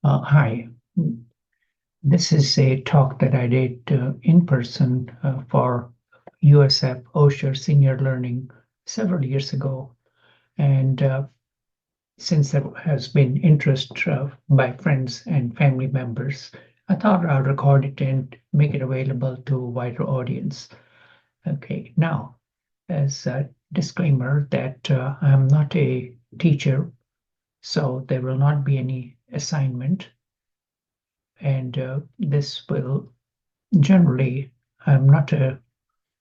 Hi, this is a talk that I did in person for USF Osher Senior Learning several years ago. And since there has been interest by friends and family members, I thought I'll record it and make it available to a wider audience. Okay, now, as a disclaimer that I'm not a teacher, so there will not be any assignment. And this will generally, I'm not a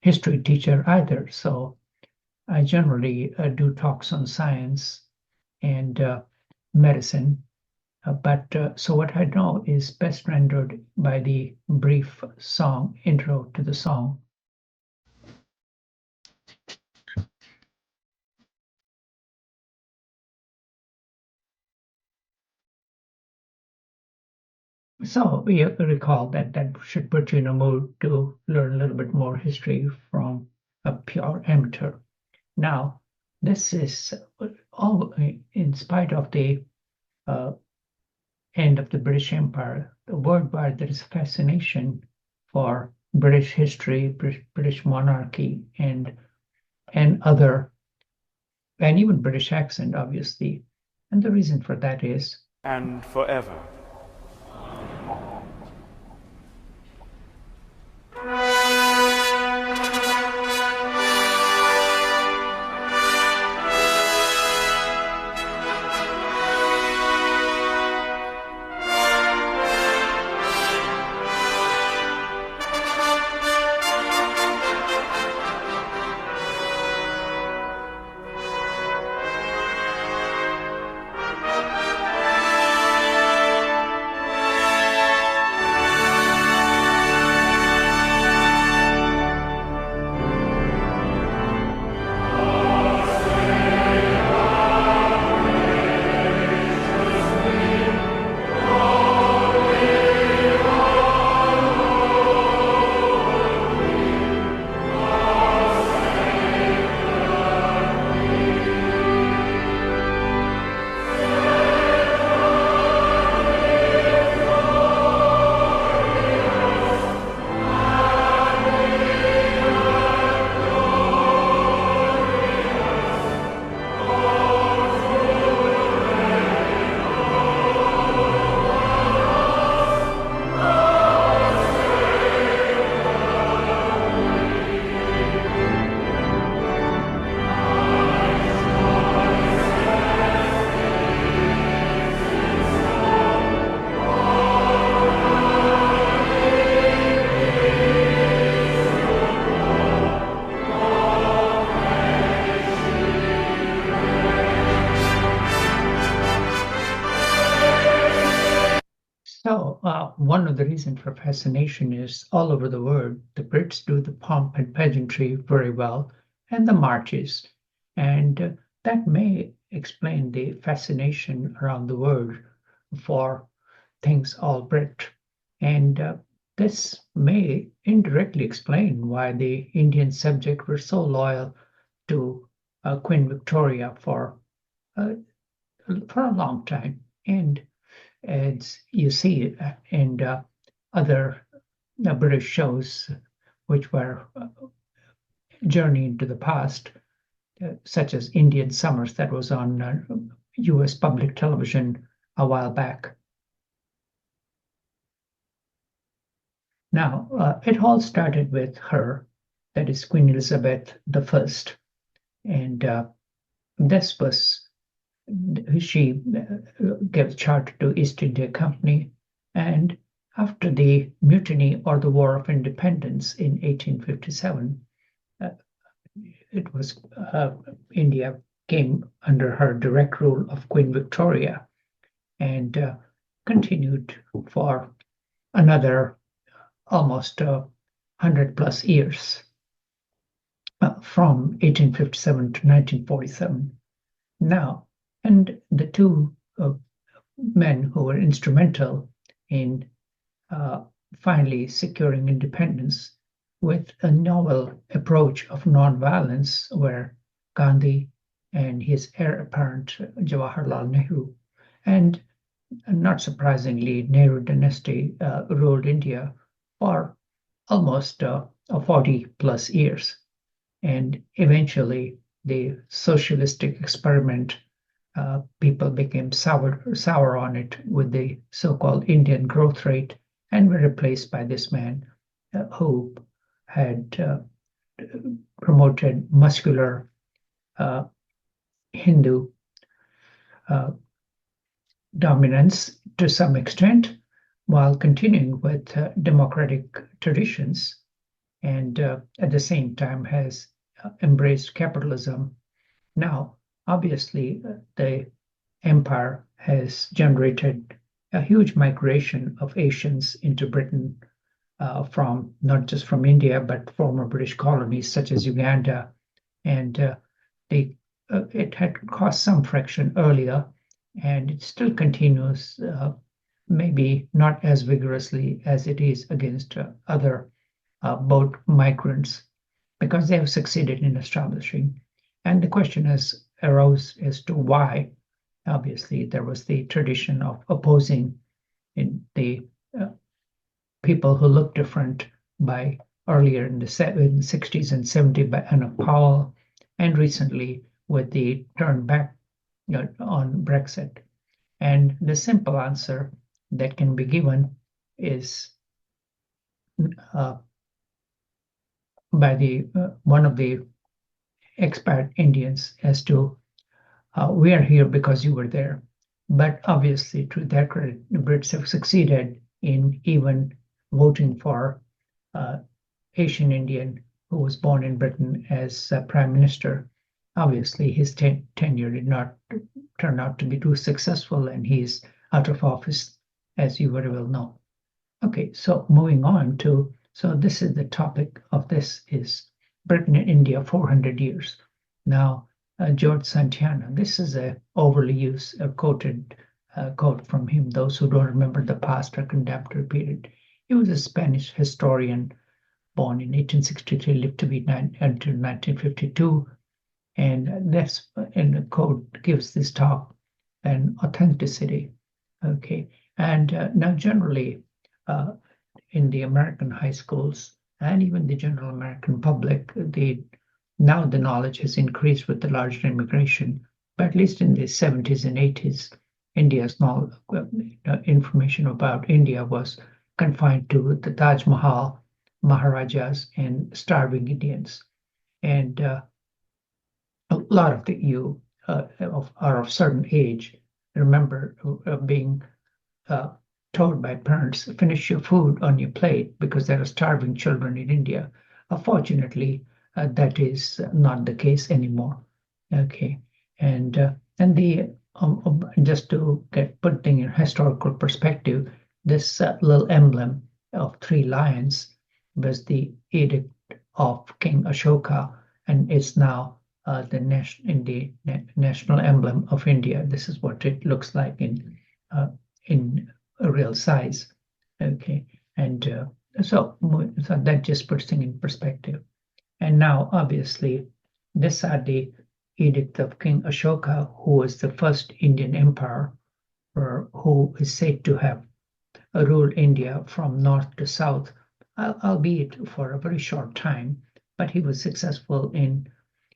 history teacher either, so I generally do talks on science and medicine. So what I know is best rendered by the brief song intro to the song. So you recall that should put you in a mood to learn a little bit more history from a pure amateur. Now, this is all in spite of the uh, end of the British Empire, worldwide there is fascination for British history, British monarchy, and other, and even British accent, obviously. And the reason for that is, and forever. so one of the reasons for fascination is all over the world, the Brits do the pomp and pageantry very well, and the marches. And that may explain the fascination around the world for things all Brit. And this may indirectly explain why the Indian subjects were so loyal to Queen Victoria uh, for a long time. And as you see in other British shows, which were Journey into the Past, such as Indian Summers, that was on US public television a while back. Now, it all started with her, that is Queen Elizabeth I, and this was she gave charter to East India Company, and after the mutiny or the War of Independence in 1857, uh, it was India came under her direct rule of Queen Victoria and continued for another almost 100 plus years from 1857 to 1947. Now, and the two men who were instrumental in finally securing independence with a novel approach of nonviolence, where Gandhi and his heir apparent Jawaharlal Nehru. And not surprisingly, Nehru dynasty ruled India for almost 40 plus years. And eventually, the socialistic experiment, people became sour on it with the so-called Indian growth rate and were replaced by this man who had promoted muscular uh, Hindu uh, dominance to some extent while continuing with democratic traditions, and at the same time has embraced capitalism. Now, obviously, the empire has generated a huge migration of Asians into Britain from not just from India, but former British colonies such as Uganda. And it had caused some friction earlier, and it still continues, maybe not as vigorously as it is against other boat migrants, because they have succeeded in establishing. And the question has arose as to why. Obviously, there was the tradition of opposing in the people who look different by earlier in the 60s and 70s by Anna Powell, and recently with the turn back on Brexit. And the simple answer that can be given is uh, by the one of the expat Indians as to we are here because you were there. But obviously, to their credit, the Brits have succeeded in even voting for Asian Indian who was born in Britain as Prime Minister. Obviously, his tenure did not turn out to be too successful, and he's out of office, as you very well know. Okay, so moving on to, so this is the topic of this is Britain and India 400 years. Now, George Santayana, this is a overly used, quoted quote from him. Those who don't remember the past are condemned to repeat it. He was a Spanish historian born in 1863, lived to be until 1952. And that's, and the quote gives this talk an authenticity. Okay, and now generally, in the American high schools and even the general American public, now the knowledge has increased with the larger immigration, but at least in the 70s and 80s, India's information about India was confined to the Taj Mahal, Maharajas, and starving Indians. And a lot of you are of certain age remember being told by parents, finish your food on your plate because there are starving children in India. Fortunately, that is not the case anymore. Okay, and the just to get put thing in historical perspective, this little emblem of three lions was the edict of King Ashoka, and it's now the national emblem of India. This is what it looks like in a real size. Okay, and so that just puts things in perspective. And now, obviously, this are the edict of King Ashoka, who was the first Indian emperor, or who is said to have ruled India from north to south, albeit for a very short time, but he was successful in.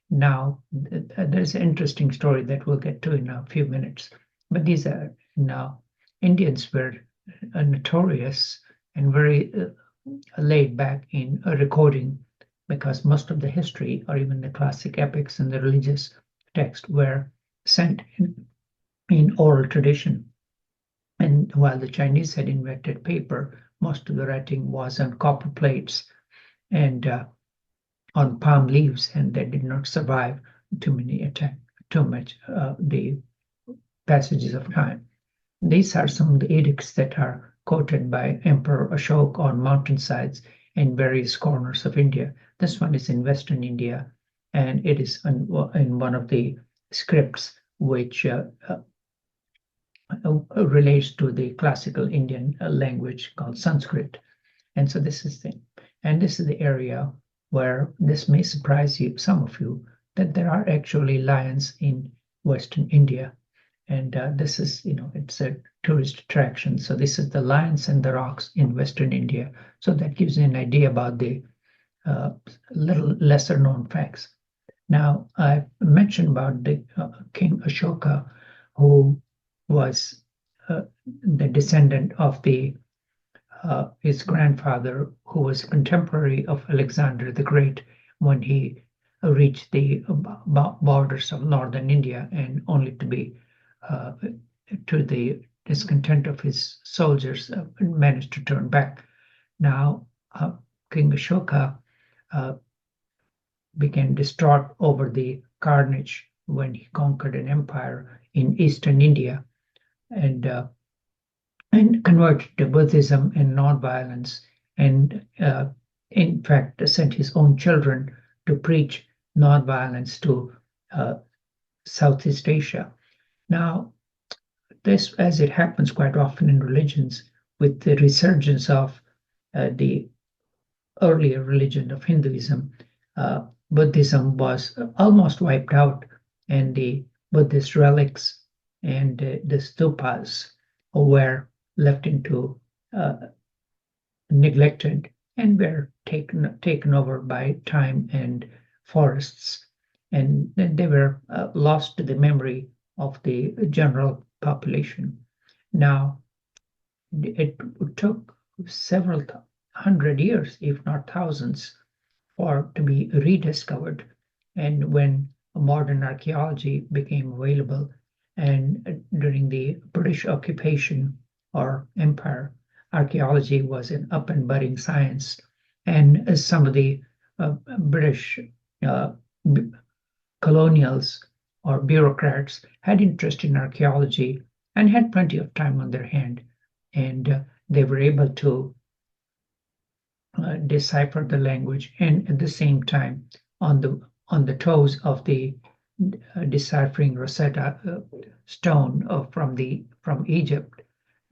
Now, there's an interesting story that we'll get to in a few minutes, but these are now Indians were notorious and very laid back in recording, because most of the history or even the classic epics and the religious text were sent in oral tradition. And while the Chinese had invented paper, most of the writing was on copper plates and on palm leaves, and they did not survive too much the passages of time. These are some of the edicts that are quoted by Emperor Ashok on mountainsides in various corners of India. This one is in Western India, and it is in one of the scripts which relates to the classical Indian language called Sanskrit. And so this is the area where this may surprise you, some of you, that there are actually lions in Western India. And this is, it's a tourist attraction. So this is the Lions and the Rocks in Western India. So that gives you an idea about the little lesser known facts. Now, I mentioned about the King Ashoka, who was the descendant of his grandfather, who was contemporary of Alexander the Great when he reached the borders of northern India, and only to be to the discontent of his soldiers managed to turn back. Now, King Ashoka became distraught over the carnage when he conquered an empire in eastern India, and converted to Buddhism and nonviolence, and in fact sent his own children to preach nonviolence to Southeast Asia. Now, this, as it happens quite often in religions, with the resurgence of the earlier religion of Hinduism, Buddhism was almost wiped out, and the Buddhist relics and the stupas were left into neglected and were taken over by time and forests, and then they were lost to the memory of the general population. Now, it took several hundred years, if not thousands, to be rediscovered. And when modern archaeology became available, and during the British occupation or empire, archaeology was an up and budding science. And some of the British colonials or bureaucrats had interest in archaeology and had plenty of time on their hand, and they were able to decipher the language, and at the same time on the toes of the deciphering Rosetta stone from Egypt.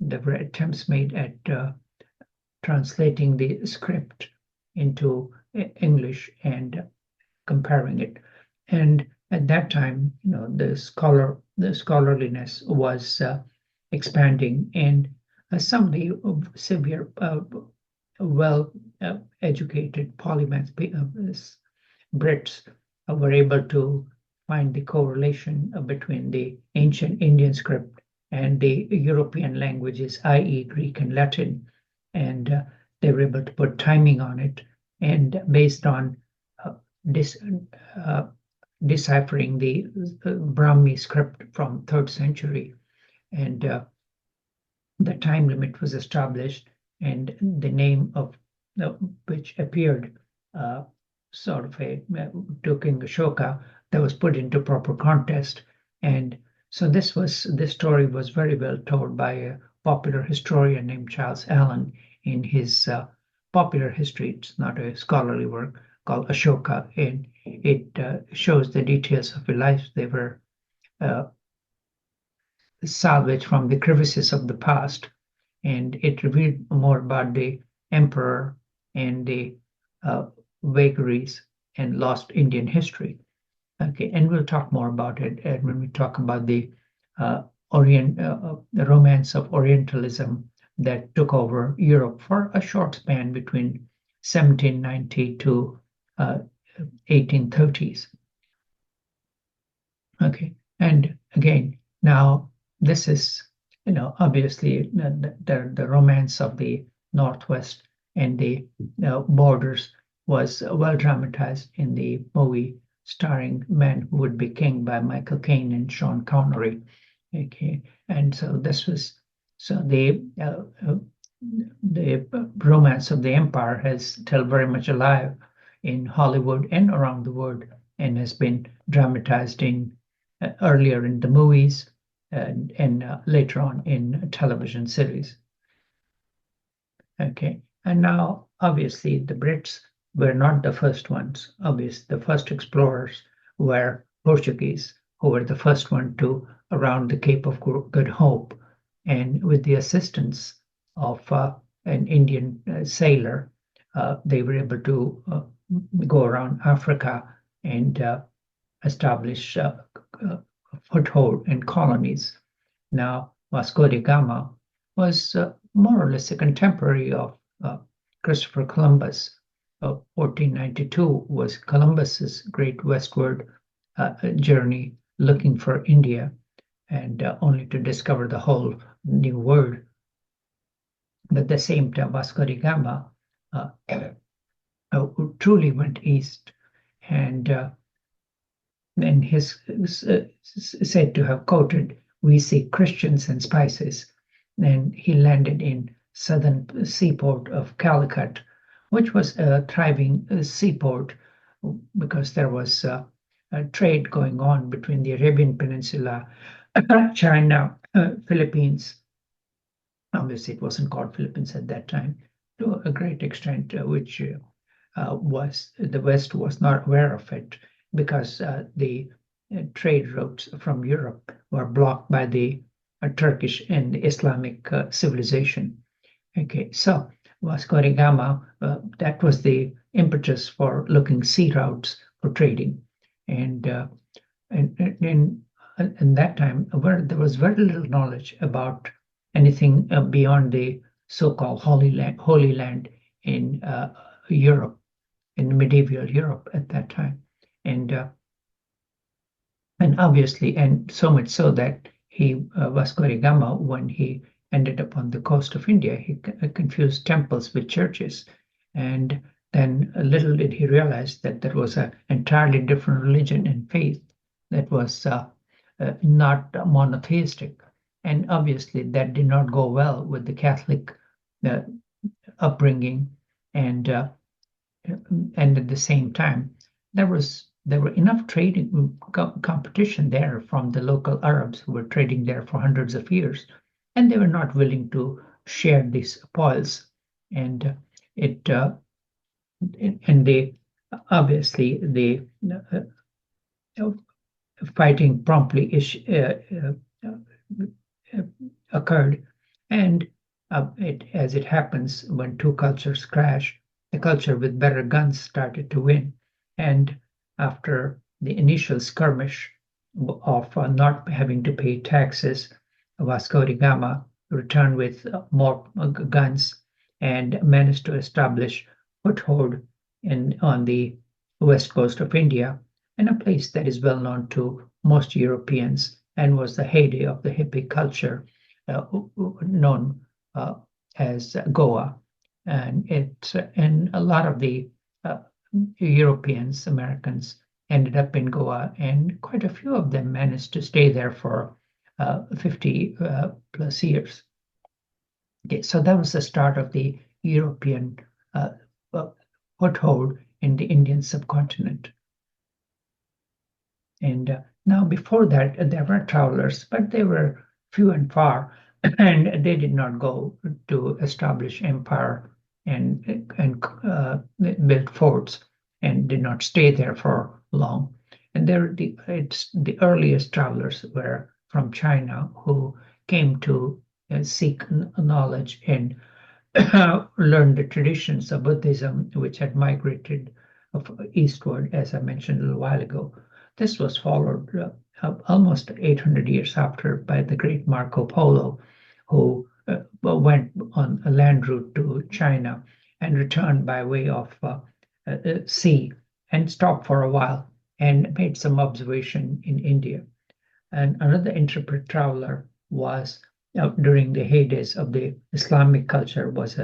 There were attempts made at translating the script into English and comparing it. And at that time, the scholarliness was expanding, and some of the severe, well-educated polymath Brits were able to find the correlation between the ancient Indian script and the European languages, i.e. Greek and Latin, and they were able to put timing on it, and based on deciphering the Brahmi script from 3rd century, and the time limit was established, and the name of which appeared sort of to King Ashoka, that was put into proper context. And so this story was very well told by a popular historian named Charles Allen in his popular history. It's not a scholarly work, called Ashoka, and it shows the details of his life. They were salvaged from the crevices of the past, and it revealed more about the emperor and the vagaries and lost Indian history. Okay, and we'll talk more about it when we talk about the the romance of Orientalism that took over Europe for a short span between 1790 to 1830s. Okay, and again, now this is, obviously the romance of the Northwest and the borders was well dramatized in the movie starring Man Who Would Be King by Michael Caine and Sean Connery. Okay, and so this was the romance of the empire is still very much alive in Hollywood and around the world, and has been dramatized in earlier in the movies and later on in television series. Okay, and now obviously the Brits were not the first ones. Obviously, the first explorers were Portuguese, who were the first one to around the Cape of Good Hope, and with the assistance of an Indian sailor, they were able to go around Africa and establish a foothold and colonies. Now, Vasco da Gama was more or less a contemporary of Christopher Columbus. 1492 was Columbus's great westward journey looking for India, and only to discover the whole new world. But at the same time, Vasco da Gama truly went east, and he's said to have quoted, "We see Christians and spices." And he landed in southern seaport of Calicut, which was a thriving seaport because there was a trade going on between the Arabian Peninsula, China, Philippines. Obviously, it wasn't called Philippines at that time to a great extent, which was the West was not aware of it because the trade routes from Europe were blocked by the Turkish and Islamic civilization. Okay, so Vasco da Gama, that was the impetus for looking sea routes for trading, and in that time, where there was very little knowledge about anything beyond the so-called Holy Land in Europe, in medieval Europe at that time, and obviously, and so much so that he Vasco da Gama, when he ended up on the coast of India, he confused temples with churches, and then little did he realize that there was an entirely different religion and faith that was not monotheistic, and obviously that did not go well with the Catholic uh, upbringing, and at the same time there were enough trading competition there from the local Arabs who were trading there for hundreds of years, and they were not willing to share these spoils, and it and they obviously the fighting promptly occurred, and as it happens when two cultures crash, the culture with better guns started to win, and after the initial skirmish of not having to pay taxes, Vasco da Gama returned with more guns and managed to establish foothold on the west coast of India, in a place that is well known to most Europeans and was the heyday of the hippie culture known as Goa. And a lot of the Europeans, Americans, ended up in Goa, and quite a few of them managed to stay there for 50 plus years. Okay, so that was the start of the European foothold in the Indian subcontinent. And now, before that, there were travelers, but they were few and far, and they did not go to establish empire and build forts, and did not stay there for long. And the earliest travelers were from China, who came to seek knowledge and learn the traditions of Buddhism, which had migrated eastward, as I mentioned a little while ago. This was followed almost 800 years after by the great Marco Polo, who went on a land route to China and returned by way of sea and stopped for a while and made some observation in India. And another intrepid traveler was during the heydays of the Islamic culture was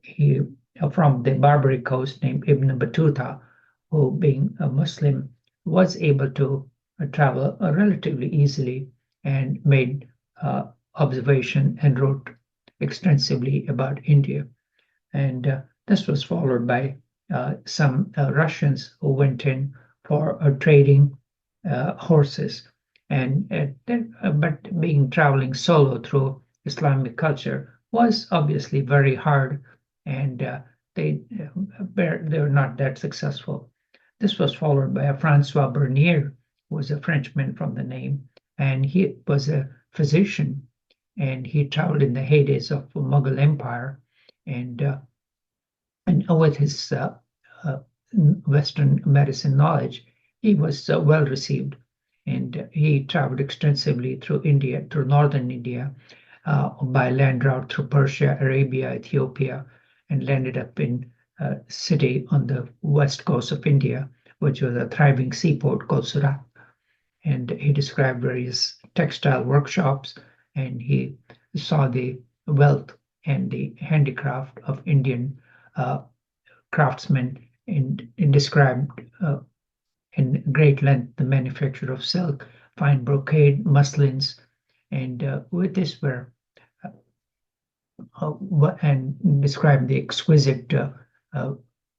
he from the Barbary coast named Ibn Battuta, who, being a Muslim, was able to travel relatively easily and made observation and wrote extensively about India. And this was followed by some Russians who went in for trading horses. But being traveling solo through Islamic culture was obviously very hard, and they were not that successful. This was followed by a Francois Bernier, who was a Frenchman from the name, and he was a physician, and he traveled in the heydays of the Mughal Empire, and with his Western medicine knowledge, he was well received. and he traveled extensively through India, through northern India, by land route through Persia, Arabia, Ethiopia, and landed up in a city on the west coast of India, which was a thriving seaport called Surat. And he described various textile workshops, and he saw the wealth and the handicraft of Indian craftsmen, and described in great length the manufacture of silk, fine brocade, muslins, and with this were and described the exquisite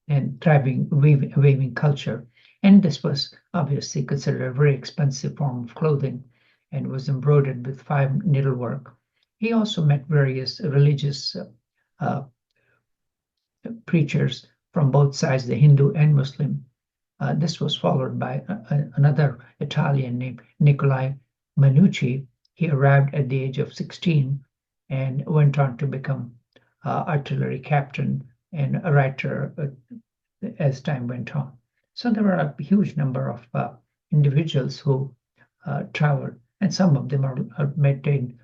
and thriving weaving culture. And this was obviously considered a very expensive form of clothing and was embroidered with fine needlework. He also met various religious preachers from both sides, the Hindu and Muslim. This was followed by another Italian named Nicolai Manucci. He arrived at the age of 16 and went on to become artillery captain and a writer as time went on. So there were a huge number of individuals who traveled, and some of them are maintained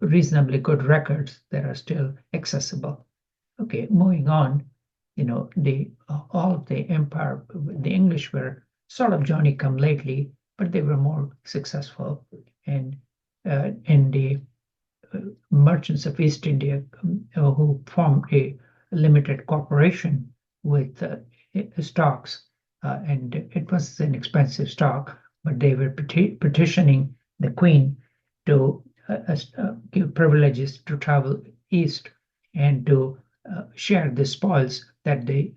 reasonably good records that are still accessible. Okay, moving on, all of the empire, the English were sort of Johnny come lately, but they were more successful. And in the merchants of East India who formed a limited corporation with stocks, and it was an expensive stock, but they were petitioning the Queen to give privileges to travel east and to share the spoils that the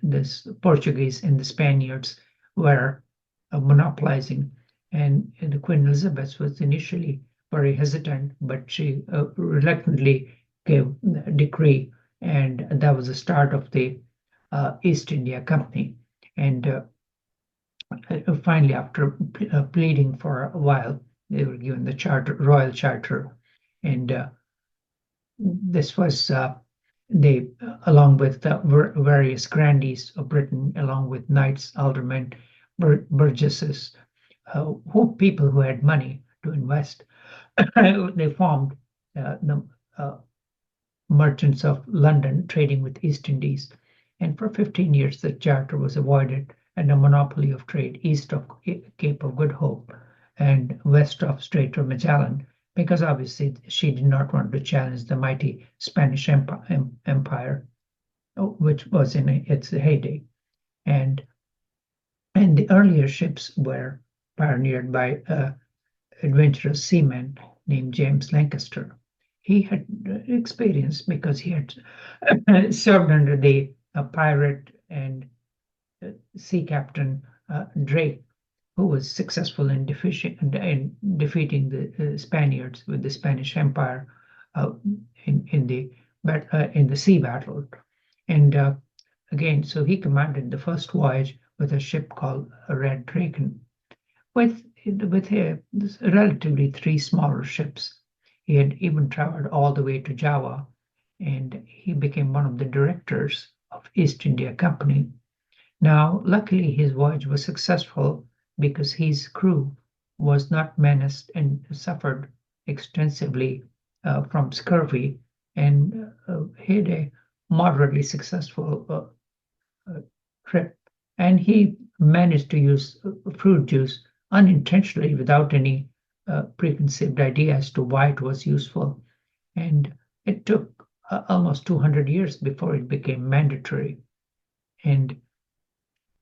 Portuguese and the Spaniards were monopolizing. And the Queen Elizabeth was initially very hesitant, but she reluctantly gave a decree, and that was the start of the East India Company. And finally, after pleading for a while, they were given the charter, royal charter, and this was they, along with various grandees of Britain, along with knights, aldermen, burgesses, people who had money to invest, they formed the Merchants of London, trading with East Indies. And for 15 years, the charter was avoided, and a monopoly of trade east of Cape of Good Hope and west of Strait of Magellan, because obviously she did not want to challenge the mighty Spanish Empire, which was in its heyday. And the earlier ships were pioneered by adventurous seaman named James Lancaster. He had experience because he had served under the pirate and sea captain Drake, who was successful in defeating the Spaniards with the Spanish Empire in the sea battle. And again, so he commanded the first voyage with a ship called Red Dragon, with relatively 3 smaller ships. He had even traveled all the way to Java, and he became one of the directors of East India Company. Now, luckily, his voyage was successful because his crew was not menaced and suffered extensively from scurvy, and he had a moderately successful trip. And he managed to use fruit juice unintentionally, without any preconceived idea as to why it was useful. And it took almost 200 years before it became mandatory. And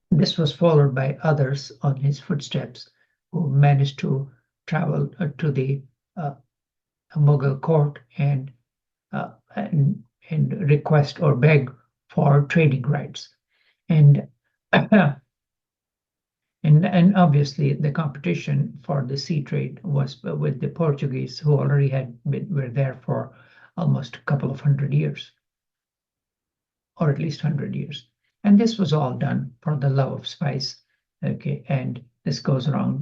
this was followed by others on his footsteps who managed to travel to the Mughal court and request or beg for trading rights. And and obviously the competition for the sea trade was with the Portuguese, who already were there for almost a couple of 100 years, or at least 100 years. And this was all done for the love of spice. Okay, and this goes along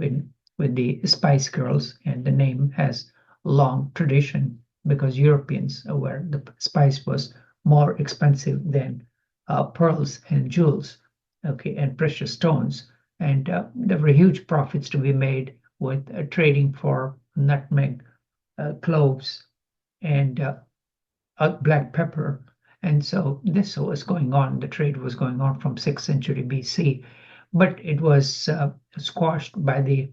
with the Spice Girls, and the name has long tradition because Europeans, where the spice was more expensive than pearls and jewels, okay, and precious stones. And there were huge profits to be made with trading for nutmeg, cloves, and black pepper. And so this was going on, the trade was going on from 6th century BC, but it was squashed by the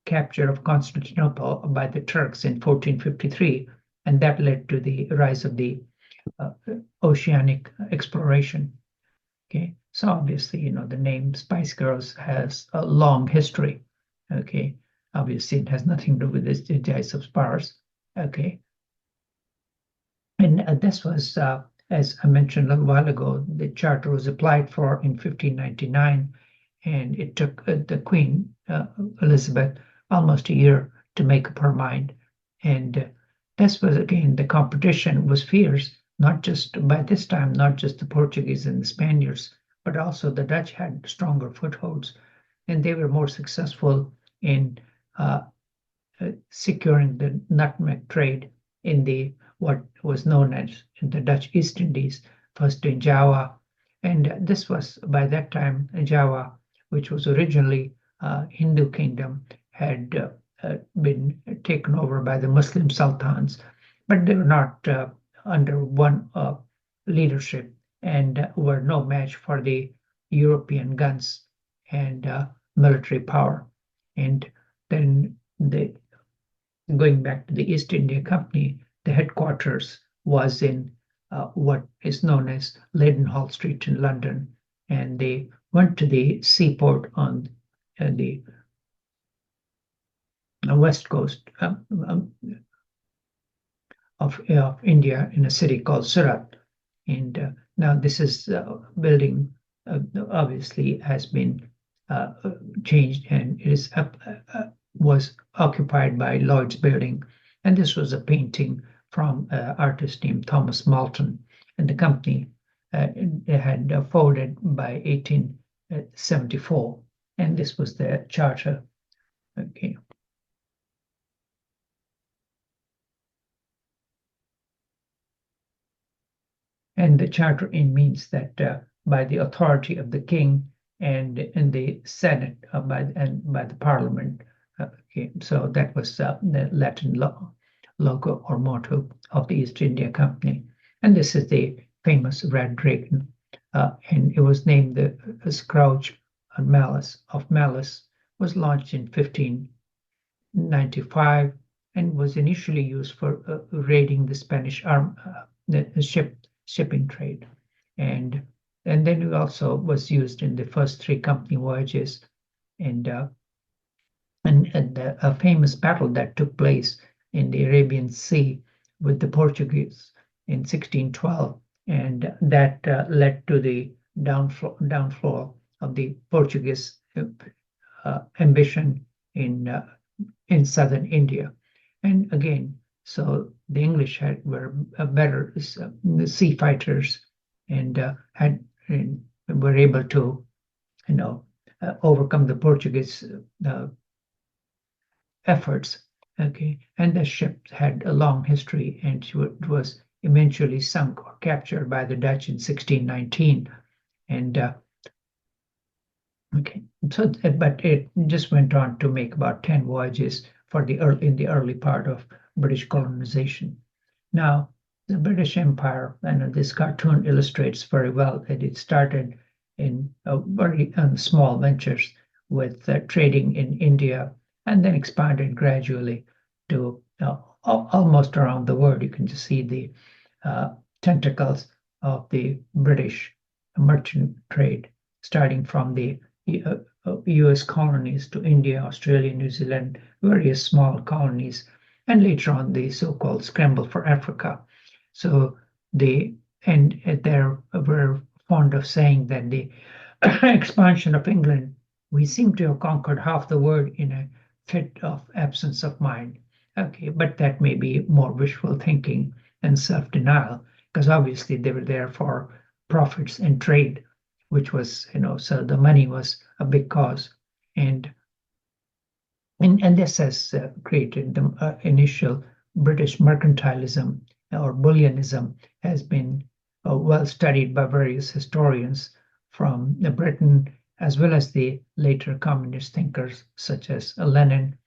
capture of Constantinople by the Turks in 1453, and that led to the rise of the oceanic exploration. Okay, so obviously, the name Spice Girls has a long history. Okay, obviously it has nothing to do with the Ice of Spars. Okay, and this was, as I mentioned a little while ago, the charter was applied for in 1599, and it took the Queen Elizabeth almost a year to make up her mind. And this was, again, the competition was fierce, not just by this time, not just the Portuguese and the Spaniards, but also the Dutch had stronger footholds, and they were more successful in securing the nutmeg trade in the what was known as the Dutch East Indies, first in Java. And this was, by that time, Java, which was originally a Hindu kingdom, had been taken over by the Muslim sultans, but they were not under one leadership and were no match for the European guns and military power. And then going back to the East India Company, the headquarters was in what is known as Leadenhall Street in London, and they went to the seaport on the west coast of India in a city called Surat. And now this is building obviously has been changed, and it is was occupied by Lloyd's Building. And this was a painting from an artist named Thomas Malton, and the company had folded by 1874, and this was their charter. Okay. And the charter means that by the authority of the king and in the Senate by the Parliament. Okay, so that was the Latin logo or motto of the East India Company. And this is the famous red dragon, and it was named the Scourge of Malice, was launched in 1595 and was initially used for raiding the Spanish shipping trade. And then it also was used in the first 3 company voyages, and a famous battle that took place in the Arabian Sea with the Portuguese in 1612, and that led to the downfall of the Portuguese ambition in southern India. And again, so the English were better sea fighters, and were able to, overcome the Portuguese efforts. Okay, and the ship had a long history, and it was eventually sunk or captured by the Dutch in 1619. And okay, so but it just went on to make about 10 voyages in the early part of British colonization. Now, the British Empire, and this cartoon illustrates very well that it started in very small ventures with trading in India, and then expanded gradually to almost around the world. You can just see the tentacles of the British merchant trade, starting from the US colonies to India, Australia, New Zealand, various small colonies, and later on the so-called scramble for Africa. So they were fond of saying that the expansion of England, we seem to have conquered half the world in a fit of absence of mind. Okay, but that may be more wishful thinking and self-denial, because obviously they were there for profits and trade, which was, so the money was a big cause. And this has created the initial British mercantilism or bullionism has been well studied by various historians from Britain as well as the later communist thinkers such as Lenin.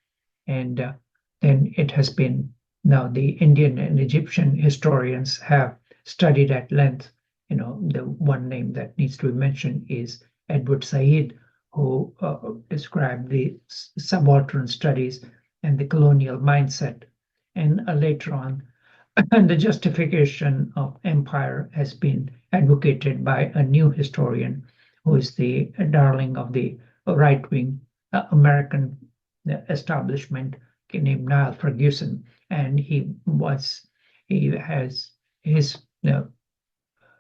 And then it has been now the Indian and Egyptian historians have studied at length. The one name that needs to be mentioned is Edward Said, who described the subaltern studies and the colonial mindset. And later on, the justification of empire has been advocated by a new historian who is the darling of the right-wing American establishment named Niall Ferguson, and he has his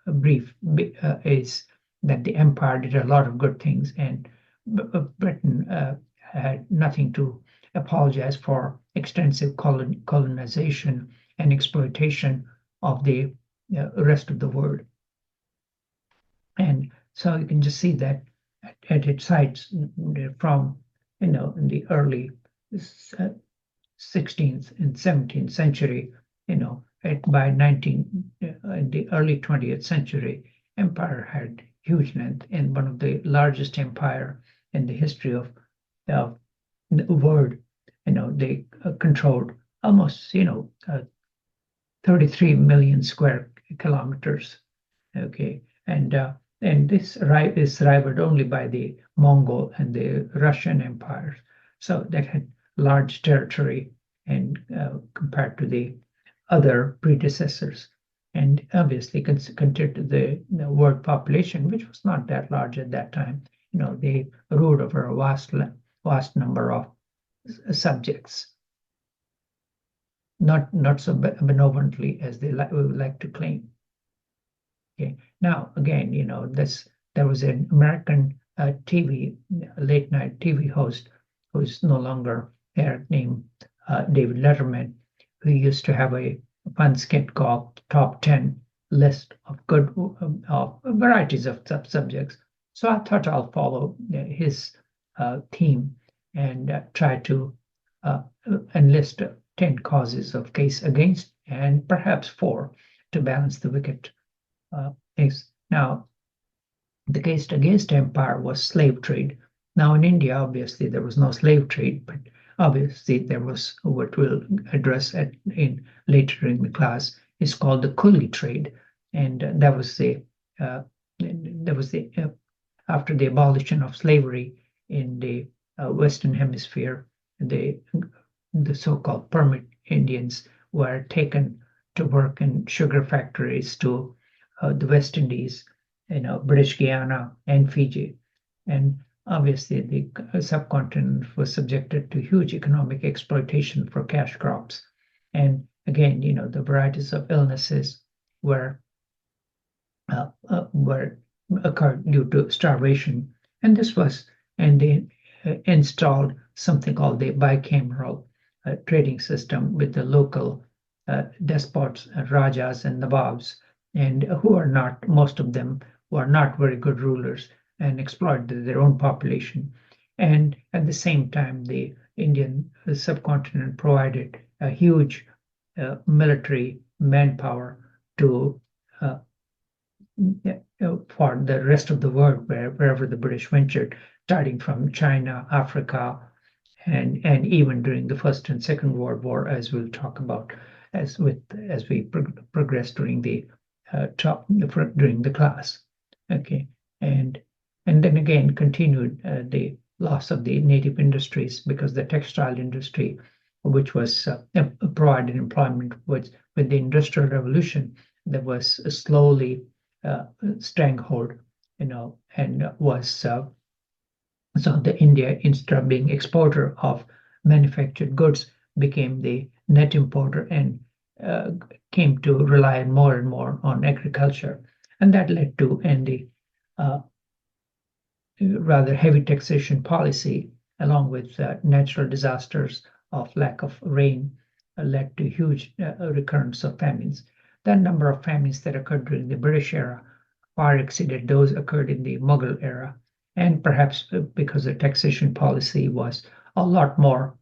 brief is that the empire did a lot of good things, and Britain had nothing to apologize for extensive colonization and exploitation of the rest of the world. And so you can just see that at its heights from in the early 16th and 17th century, by in the early 20th century, empire had huge length and one of the largest empire in the history of the world. They controlled almost 33 million square kilometers. Okay, and this is rivaled only by the Mongol and the Russian empires. So that had large territory and compared to the other predecessors. And obviously, compared to the world population, which was not that large at that time, they ruled over a vast number of subjects. Not so benevolently as they would like to claim. Okay. Now again, there was an American late night TV host who's no longer there, named David Letterman, who used to have a fun skit called Top 10 list of good of varieties of subjects. So I thought I'll follow his theme and try to enlist 10 causes of case against and perhaps 4 to balance the wicket. Now, the case against empire was slave trade. Now in India, obviously, there was no slave trade, but obviously there was what we'll address later in the class is called the coolie trade, and that was after the abolition of slavery in the Western Hemisphere, the so-called permit Indians were taken to work in sugar factories to the West Indies, British Guiana and Fiji, and obviously the subcontinent was subjected to huge economic exploitation for cash crops. And again, the varieties of illnesses were occurred due to starvation, and they installed something called the bicameral trading system with the local despots, rajas and nawabs, and most of them were not very good rulers and exploited their own population. And at the same time, the Indian subcontinent provided a huge military manpower to for the rest of the world, wherever the British ventured, starting from China, Africa, and even during the First and Second World War, as we'll talk about as we progress during the during the class. Okay, and then again continued the loss of the native industries, because the textile industry, which was provided employment with the Industrial Revolution, that was slowly stranglehold, and was so the India, instead of being exporter of manufactured goods, became the net importer and came to rely more and more on agriculture, and that led to the rather heavy taxation policy, along with natural disasters of lack of rain, led to huge recurrence of famines. The number of famines that occurred during the British era far exceeded those occurred in the Mughal era, and perhaps because the taxation policy was a lot more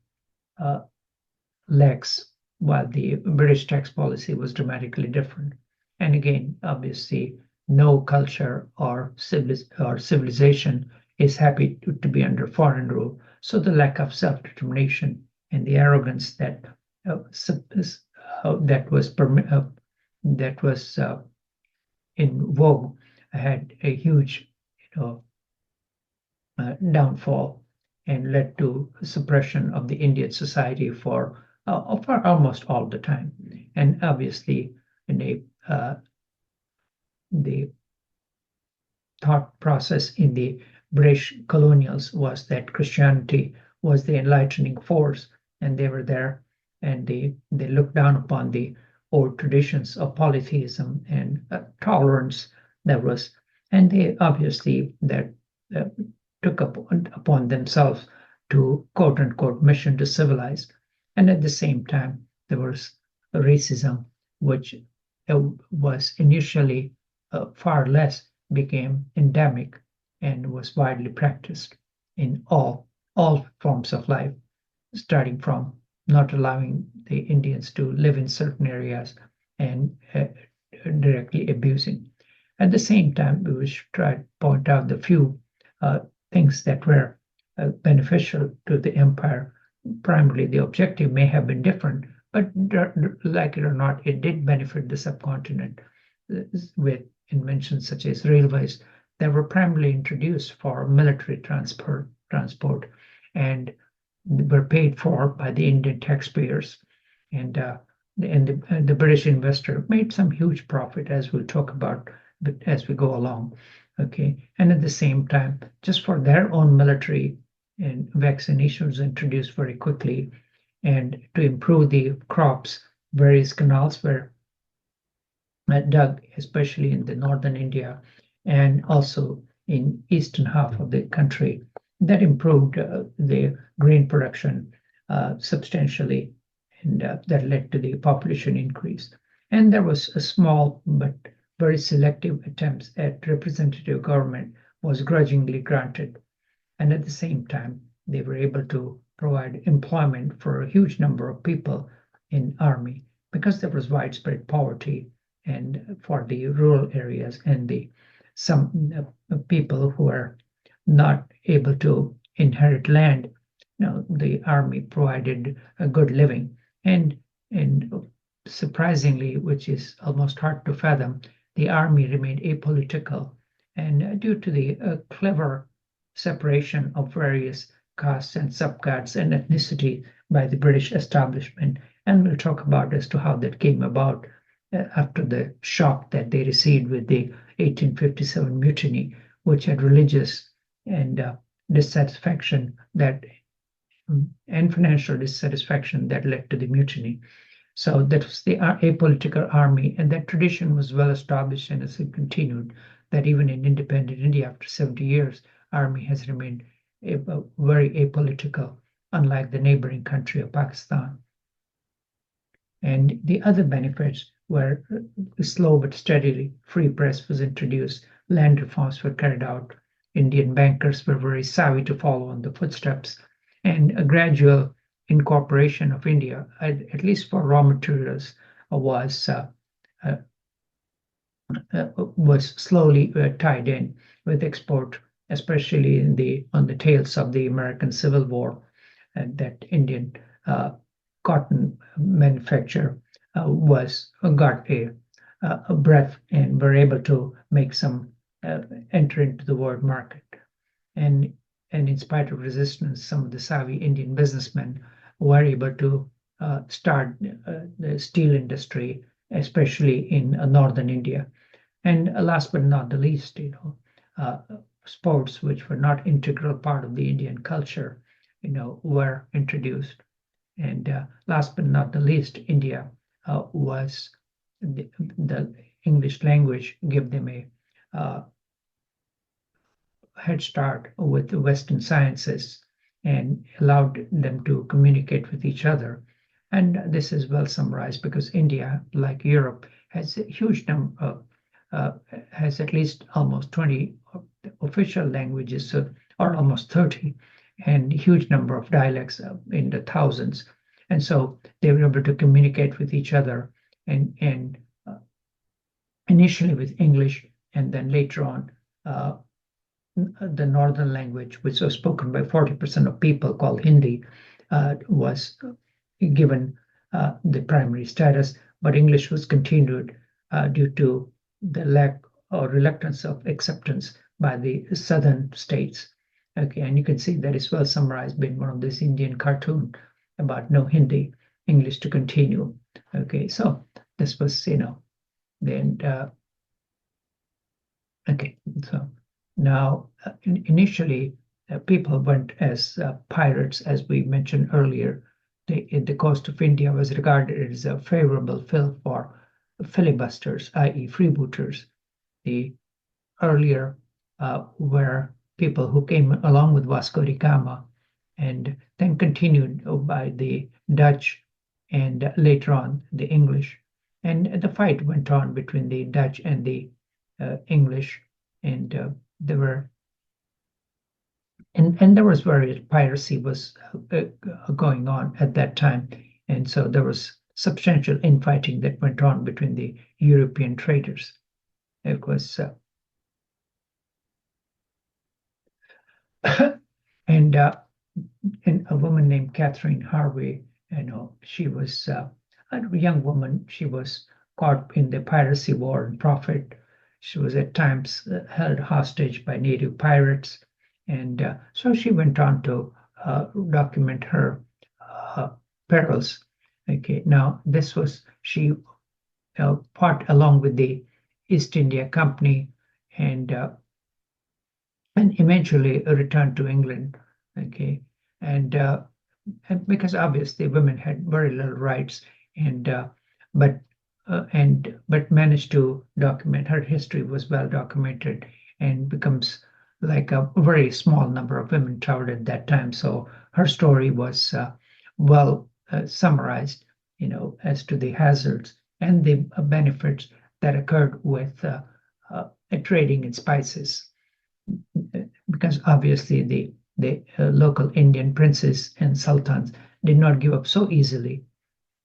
lax, while the British tax policy was dramatically different. And again, obviously, no culture or civilization is happy to be under foreign rule. So the lack of self-determination and the arrogance that that was in vogue had a huge, downfall and led to suppression of the Indian society for almost all the time. And obviously, in the thought process in the British colonials was that Christianity was the enlightening force, and they were there, and they looked down upon the old traditions of polytheism and tolerance that was, and they obviously that took upon themselves to quote unquote mission to civilize, and at the same time there was racism, which was initially far less, became endemic and was widely practiced in all forms of life, starting from not allowing the Indians to live in certain areas and directly abusing. At the same time, we should try to point out the few things that were beneficial to the empire. Primarily, the objective may have been different, but like it or not, it did benefit the subcontinent with inventions such as railways that were primarily introduced for military transport and were paid for by the Indian taxpayers. And the British investor made some huge profit, as we'll talk about as we go along. Okay, and at the same time, just for their own military, and vaccination was introduced very quickly, and to improve the crops, various canals were dug, especially in the northern India and also in eastern half of the country. That improved the grain production substantially, and that led to the population increase. And there was a small but very selective attempts at representative government was grudgingly granted. And at the same time, they were able to provide employment for a huge number of people in army because there was widespread poverty and for the rural areas and some people who are not able to inherit land. The army provided a good living, and surprisingly, which is almost hard to fathom, the army remained apolitical, and due to the clever separation of various castes and subcastes and ethnicity by the British establishment, and we'll talk about as to how that came about after the shock that they received with the 1857 mutiny, which had religious and dissatisfaction and financial dissatisfaction that led to the mutiny. So that was the apolitical army, and that tradition was well established and has continued. That even in independent India, after 70 years, army has remained very apolitical, unlike the neighboring country of Pakistan. And the other benefits were slow but steadily. Free press was introduced, land reforms were carried out, Indian bankers were very savvy to follow on the footsteps, and a gradual incorporation of India, at least for raw materials, was slowly tied in with export, especially on the tails of the American Civil War, and that Indian cotton manufacture got a breath and were able to make some enter into the world market. And in spite of resistance, some of the savvy Indian businessmen were able to start the steel industry, especially in northern India. And last but not the least, sports which were not integral part of the Indian culture, were introduced. And last but not the least, India was the English language gave them a head start with the Western sciences and allowed them to communicate with each other. And this is well summarized because India, like Europe, has a huge number has at least almost 20 official languages, or almost 30, and a huge number of dialects in the thousands. And so they were able to communicate with each other, and initially with English, and then later on the northern language, which was spoken by 40% of people, called Hindi, was given the primary status, but English was continued due to the lack or reluctance of acceptance by the southern states. Okay, and you can see that is well summarized in one of these Indian cartoon about no Hindi, English to continue. Okay, so this was, then, okay, so now initially people went as pirates, as we mentioned earlier. The coast of India was regarded as a favorable field for filibusters, i.e. freebooters. The earlier were people who came along with Vasco da Gama and then continued by the Dutch and later on the English. And the fight went on between the Dutch and the English, and there were and there was various piracy was going on at that time, and so there was substantial infighting that went on between the European traders. It was and a woman named Catherine Harvey, she was a young woman. She was caught in the piracy war and profit. She was at times held hostage by native pirates, and so she went on to document her perils. Okay, now this was she fought along with the East India Company, and eventually returned to England. Okay, and because obviously women had very little rights, and but managed to document her history was well documented and becomes like a very small number of women traveled at that time. So her story was well summarized, as to the hazards and the benefits that occurred with trading in spices, because obviously the local Indian princes and sultans did not give up so easily,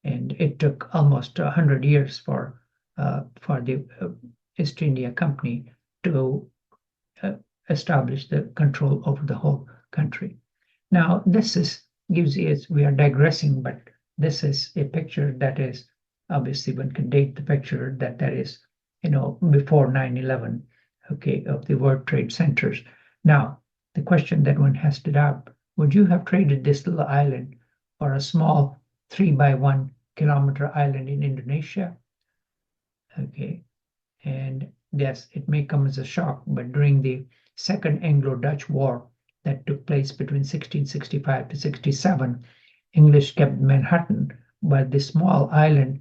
and it took almost 100 years for the East India Company to establish the control over the whole country. Now, gives you, we are digressing, but this is a picture that is, obviously one can date the picture that is, before 9/11, okay, of the World Trade Centers. Now, the question that one has to ask, would you have traded this little island for a small 3 by 1 kilometer island in Indonesia? Okay, and yes, it may come as a shock, but during the Second Anglo-Dutch War that took place between 1665 to 67, English kept Manhattan, but the small island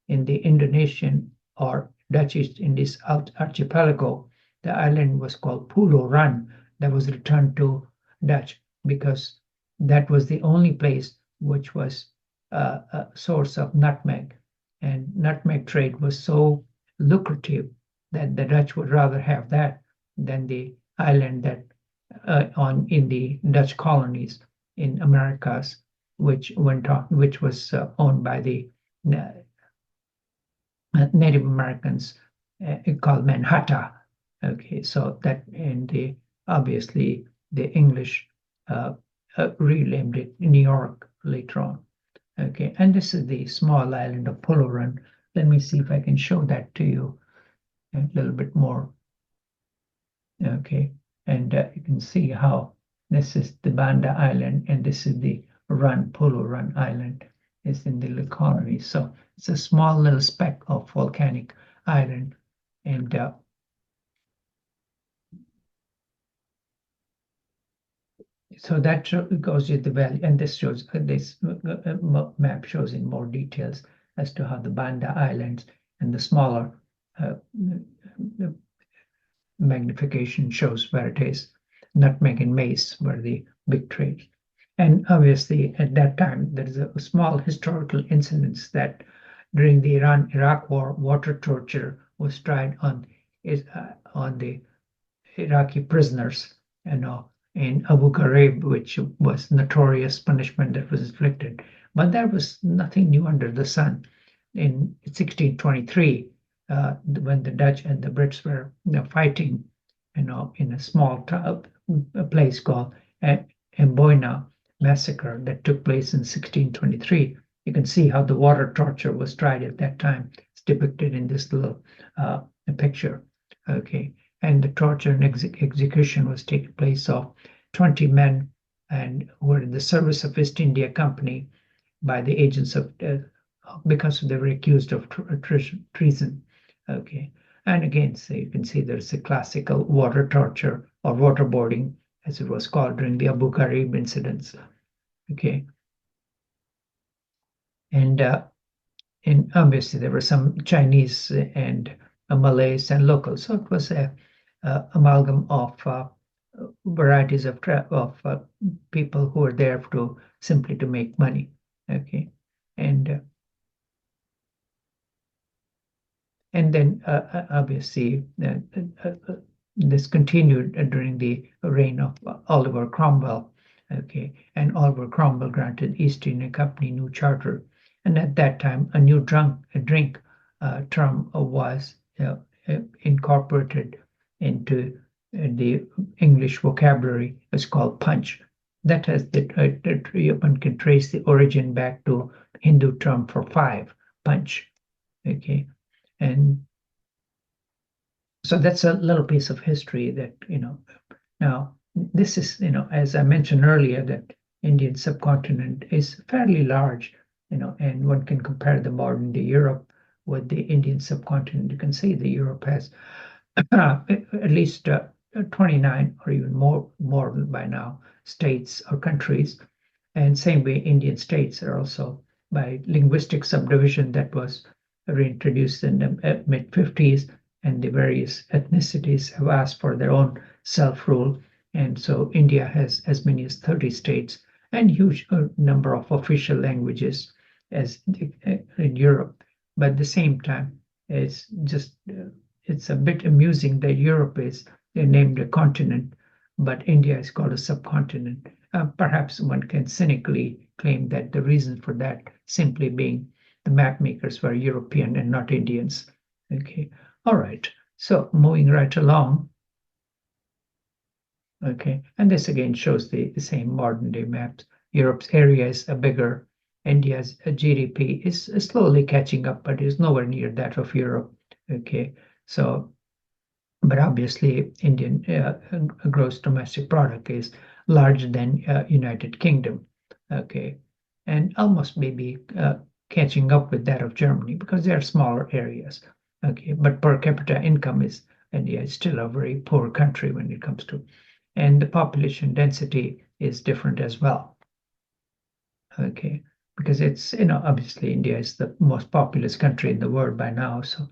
in the Indonesian or Dutch East Indies archipelago, the island was called Pulau Run, that was returned to Dutch because that was the only place which was a source of nutmeg, and nutmeg trade was so lucrative that the Dutch would rather have that than the island that in the Dutch colonies in Americas, which was owned by the Native Americans, called Manhattan. Okay, so that, and obviously the English renamed it New York later on. Okay, and this is the small island of Pulau Run. Let me see if I can show that to you a little bit more. Okay, and you can see how this is the Banda Island, and this is the Pulau Run Island. It's in the little colony. So it's a small little speck of volcanic island, and so that goes with the valley, and this shows this map shows in more details as to how the Banda Islands and the smaller magnification shows where it is. Nutmeg and maize were the big trades. And obviously at that time there is a small historical incident that during the Iran-Iraq war, water torture was tried on the Iraqi prisoners, in Abu Ghraib, which was notorious punishment that was inflicted. But there was nothing new under the sun. In 1623, when the Dutch and the Brits were fighting, in a small a place called Amboina massacre that took place in 1623. You can see how the water torture was tried at that time. It's depicted in this little picture. Okay, and the torture and execution was taking place of 20 men and were in the service of East India Company by the agents of because they were accused of treason. Okay, and again, so you can see there's a classical water torture or waterboarding, as it was called during the Abu Ghraib incidents. Okay, and obviously there were some Chinese and Malays and locals, so it was a amalgam of varieties of people who were there to simply to make money. Okay, and then obviously this continued during the reign of Oliver Cromwell. Okay, and Oliver Cromwell granted East India Company new charter, and at that time a new drink term was incorporated into the English vocabulary. It's called punch. That has one can trace the origin back to Hindu term for five, punch. Okay, and so that's a little piece of history that now this is as I mentioned earlier, that Indian subcontinent is fairly large, and one can compare the modern day Europe with the Indian subcontinent. You can see that Europe has at least 29 or even more by now states or countries, and same way Indian states are also by linguistic subdivision that was reintroduced in the mid 50s, and the various ethnicities have asked for their own self-rule, and so India has as many as 30 states and huge number of official languages as in Europe. But at the same time, it's just it's a bit amusing that Europe is named a continent, but India is called a subcontinent. Perhaps one can cynically claim that the reason for that simply being the map makers were European and not Indians. Okay, all right. So moving right along. Okay, and this again shows the same modern day maps. Europe's area is bigger. India's GDP is slowly catching up, but is nowhere near that of Europe. Okay, so but obviously Indian gross domestic product is larger than United Kingdom. Okay, and almost maybe catching up with that of Germany because they are smaller areas. Okay, but per capita income is India is still a very poor country when it comes to, and the population density is different as well. Okay, because it's obviously India is the most populous country in the world by now. So,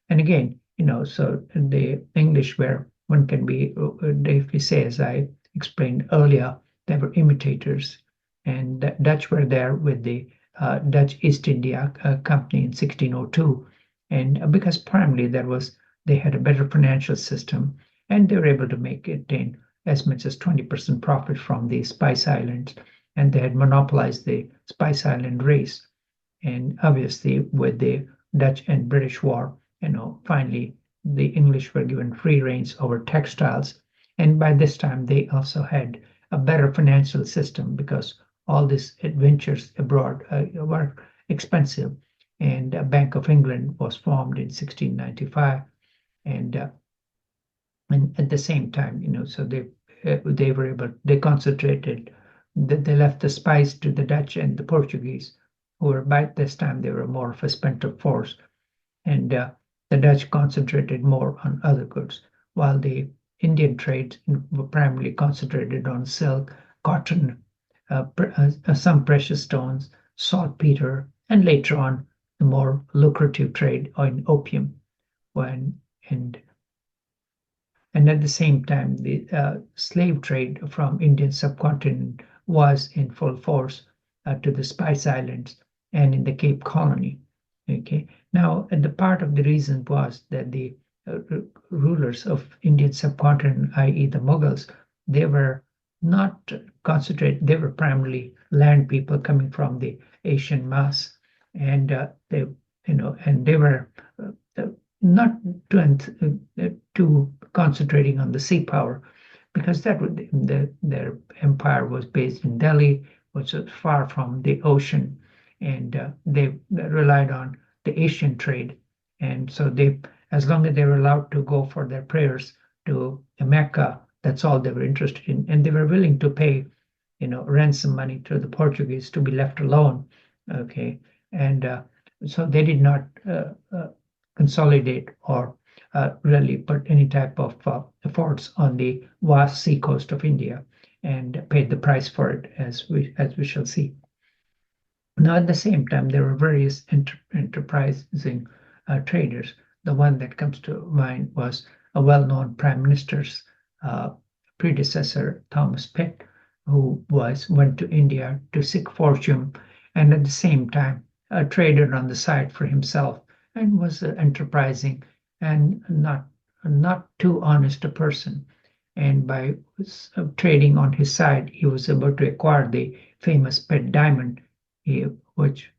and again, so the English where one can be, if we say, as I explained earlier, they were imitators, and the Dutch were there with the Dutch East India Company in 1602, and because primarily they had a better financial system, and they were able to attain as much as 20% profit from the Spice Islands, and they had monopolized the Spice Island race, and obviously with the Dutch and British War, finally the English were given free reins over textiles, and by this time they also had a better financial system because all these adventures abroad were expensive, and a Bank of England was formed in 1695, and at the same time, so they were able, they concentrated, they left the spice to the Dutch and the Portuguese, who were by this time they were more of a splinter force, and the Dutch concentrated more on other goods, while the Indian trade were primarily concentrated on silk, cotton, some precious stones, saltpeter, and later on the more lucrative trade in opium. And at the same time, the slave trade from Indian subcontinent was in full force to the Spice Islands and in the Cape Colony. Okay, now the part of the reason was that the rulers of Indian subcontinent, i.e. the Mughals, they were not concentrated, they were primarily land people coming from the Asian mass, and they were not too concentrating on the sea power, because their empire was based in Delhi, which was far from the ocean, and they relied on the Asian trade. And so as long as they were allowed to go for their prayers to Mecca, that's all they were interested in, and they were willing to pay, ransom money to the Portuguese to be left alone. Okay, and so they did not consolidate or really put any type of efforts on the vast sea coast of India, and paid the price for it, as we shall see. Now, at the same time, there were various enterprising traders. The one that comes to mind was a well-known prime minister's uh, predecessor, Thomas Pitt, who went to India to seek fortune, and at the same time traded on the side for himself, and was enterprising and not too honest a person. And by trading on his side, he was able to acquire the famous Pitt diamond, which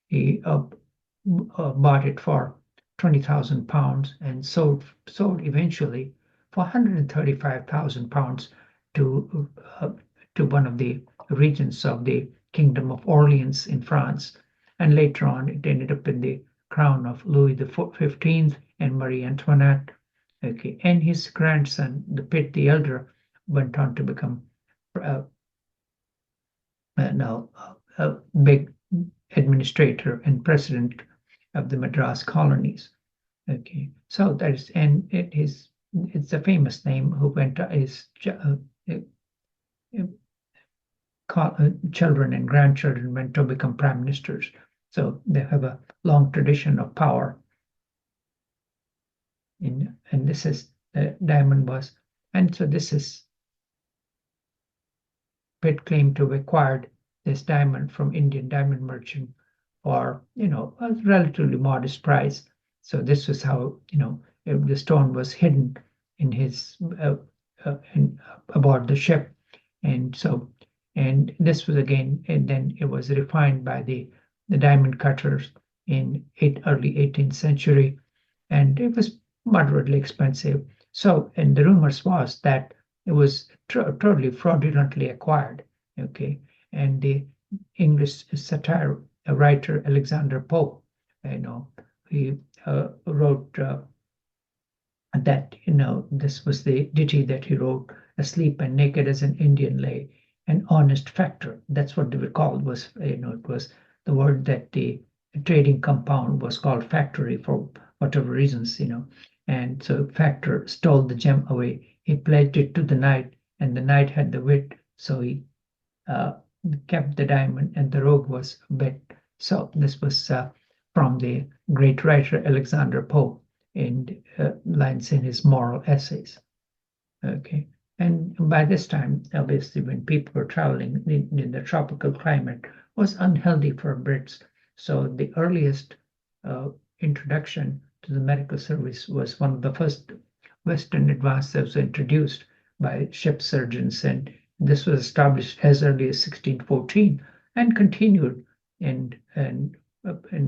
he bought it for 20,000 pounds and sold eventually for 135,000 pounds to one of the regents of the Kingdom of Orleans in France. And later on, it ended up in the crown of Louis XV and Marie Antoinette. Okay, and his grandson, the Pitt the Elder, went on to become now a big administrator and president of the Madras colonies. Okay, so that is, and it's a famous name who went his children and grandchildren went to become prime ministers. So they have a long tradition of power. And this is diamond was, and so this is Pitt claimed to have acquired this diamond from Indian diamond merchant for a relatively modest price. So this was how the stone was hidden in his aboard the ship, and this was again, and then it was refined by the diamond cutters in early 18th century, and it was moderately expensive. So, and the rumors was that it was totally fraudulently acquired. Okay, and the English satire writer Alexander Pope, he wrote that this was the ditty that he wrote: "Asleep and naked as an Indian lay, an honest factor." That's what they were called. Was it was the word that the trading compound was called factory for whatever reasons, and so factor stole the gem away. He pledged it to the knight, and the knight had the wit, so he kept the diamond, and the rogue was bit. So this was from the great writer Alexander Pope in lines in his moral essays. Okay, and by this time, obviously, when people were traveling in the tropical climate, was unhealthy for Brits. So the earliest introduction to the medical service was one of the first Western advances that was introduced by ship surgeons, and this was established as early as 1614 and continued in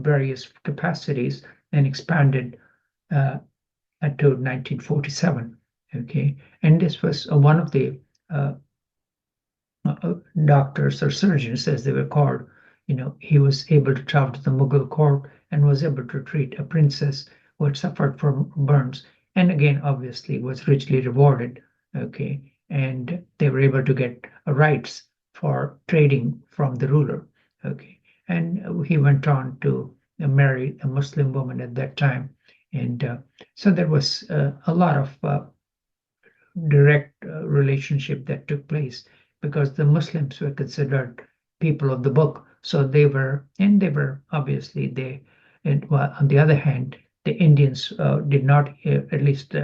various capacities and expanded until 1947. Okay, and this was one of the doctors or surgeons, as they were called. He was able to travel to the Mughal court and was able to treat a princess who had suffered from burns, and again, obviously, was richly rewarded. Okay, and they were able to get rights for trading from the ruler. Okay, and he went on to marry a Muslim woman at that time, and so there was a lot of direct relationship that took place, because the Muslims were considered people of the book. So they were obviously and on the other hand, the Indians did not, at least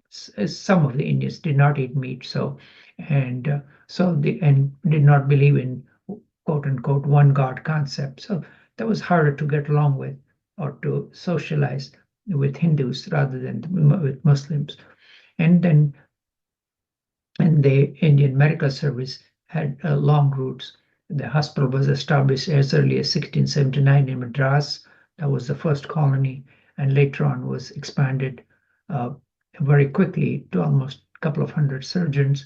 some of the Indians did not eat meat. So and did not believe in quote unquote one God concept. So that was harder to get along with or to socialize with Hindus rather than with Muslims. And the Indian Medical Service had long roots. The hospital was established as early as 1679 in Madras. That was the first colony, and later on was expanded very quickly to almost a couple of hundred surgeons.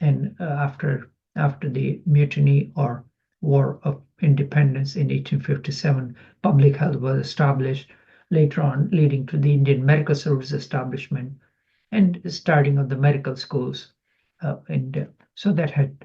And after the mutiny or War of Independence in 1857, public health was established, later on leading to the Indian Medical Service establishment and starting of the medical schools. And so that had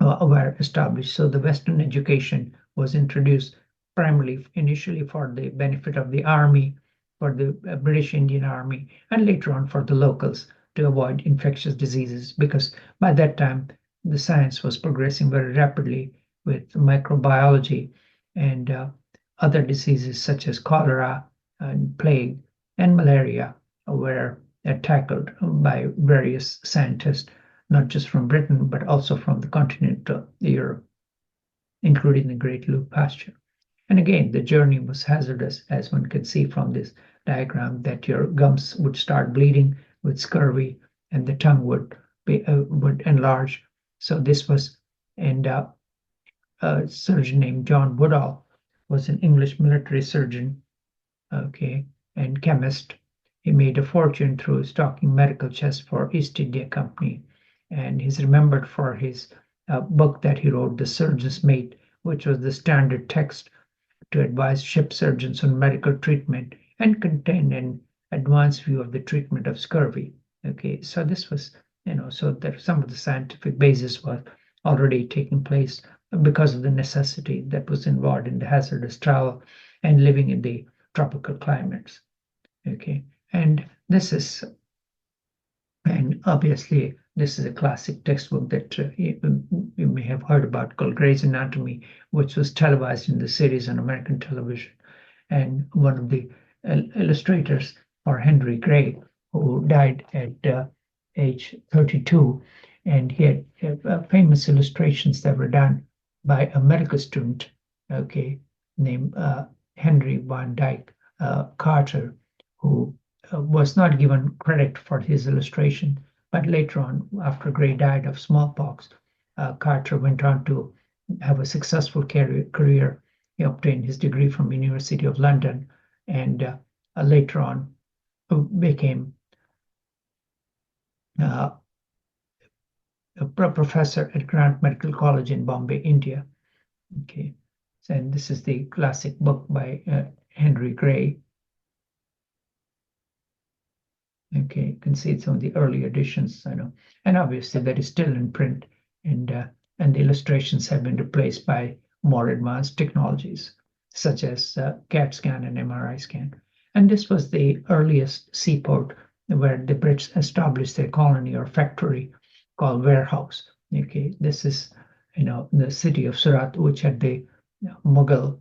were established. So the Western education was introduced primarily initially for the benefit of the army, for the British Indian Army, and later on for the locals to avoid infectious diseases, because by that time the science was progressing very rapidly with microbiology and other diseases such as cholera and plague and malaria were tackled by various scientists, not just from Britain, but also from the continent of Europe, including the great Louis Pasteur. And again, the journey was hazardous, as one can see from this diagram, that your gums would start bleeding with scurvy and the tongue would enlarge. So this was, and a surgeon named John Woodall was an English military surgeon, okay, and chemist. He made a fortune through stocking medical chests for East India Company, and he's remembered for his book that he wrote, The Surgeon's Mate, which was the standard text to advise ship surgeons on medical treatment and contained an advanced view of the treatment of scurvy. Okay, so this was, so that some of the scientific basis was already taking place because of the necessity that was involved in the hazardous travel and living in the tropical climates. Okay, and obviously this is a classic textbook that you may have heard about, called Gray's Anatomy, which was televised in the series on American television. And one of the illustrators for Henry Gray, who died at age 32, and he had famous illustrations that were done by a medical student, okay, named Henry Van Dyke Carter, who was not given credit for his illustration, but later on, after Gray died of smallpox, Carter went on to have a successful career. He obtained his degree from University of London, and later on became a professor at Grant Medical College in Bombay, India. Okay, and this is the classic book by Henry Gray. Okay, you can see some of the early editions, and obviously that is still in print, and the illustrations have been replaced by more advanced technologies such as CAT scan and MRI scan. And this was the earliest seaport where the Brits established their colony or factory called Warehouse. Okay, this is the city of Surat, which had the Mughal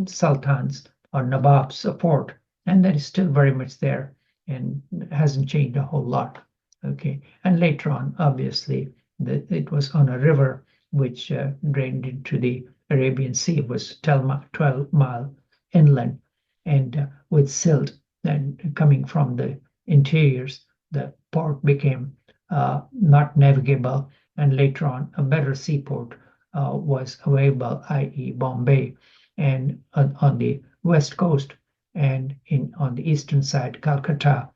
sultans or Nawabs fort, and that is still very much there and hasn't changed a whole lot. Okay, and later on, obviously, it was on a river which drained into the Arabian Sea. It was 12-mile inland, and with silt and coming from the interiors, the port became not navigable, and later on, a better seaport was available, i.e., Bombay, and on the west coast and on the eastern side, Calcutta,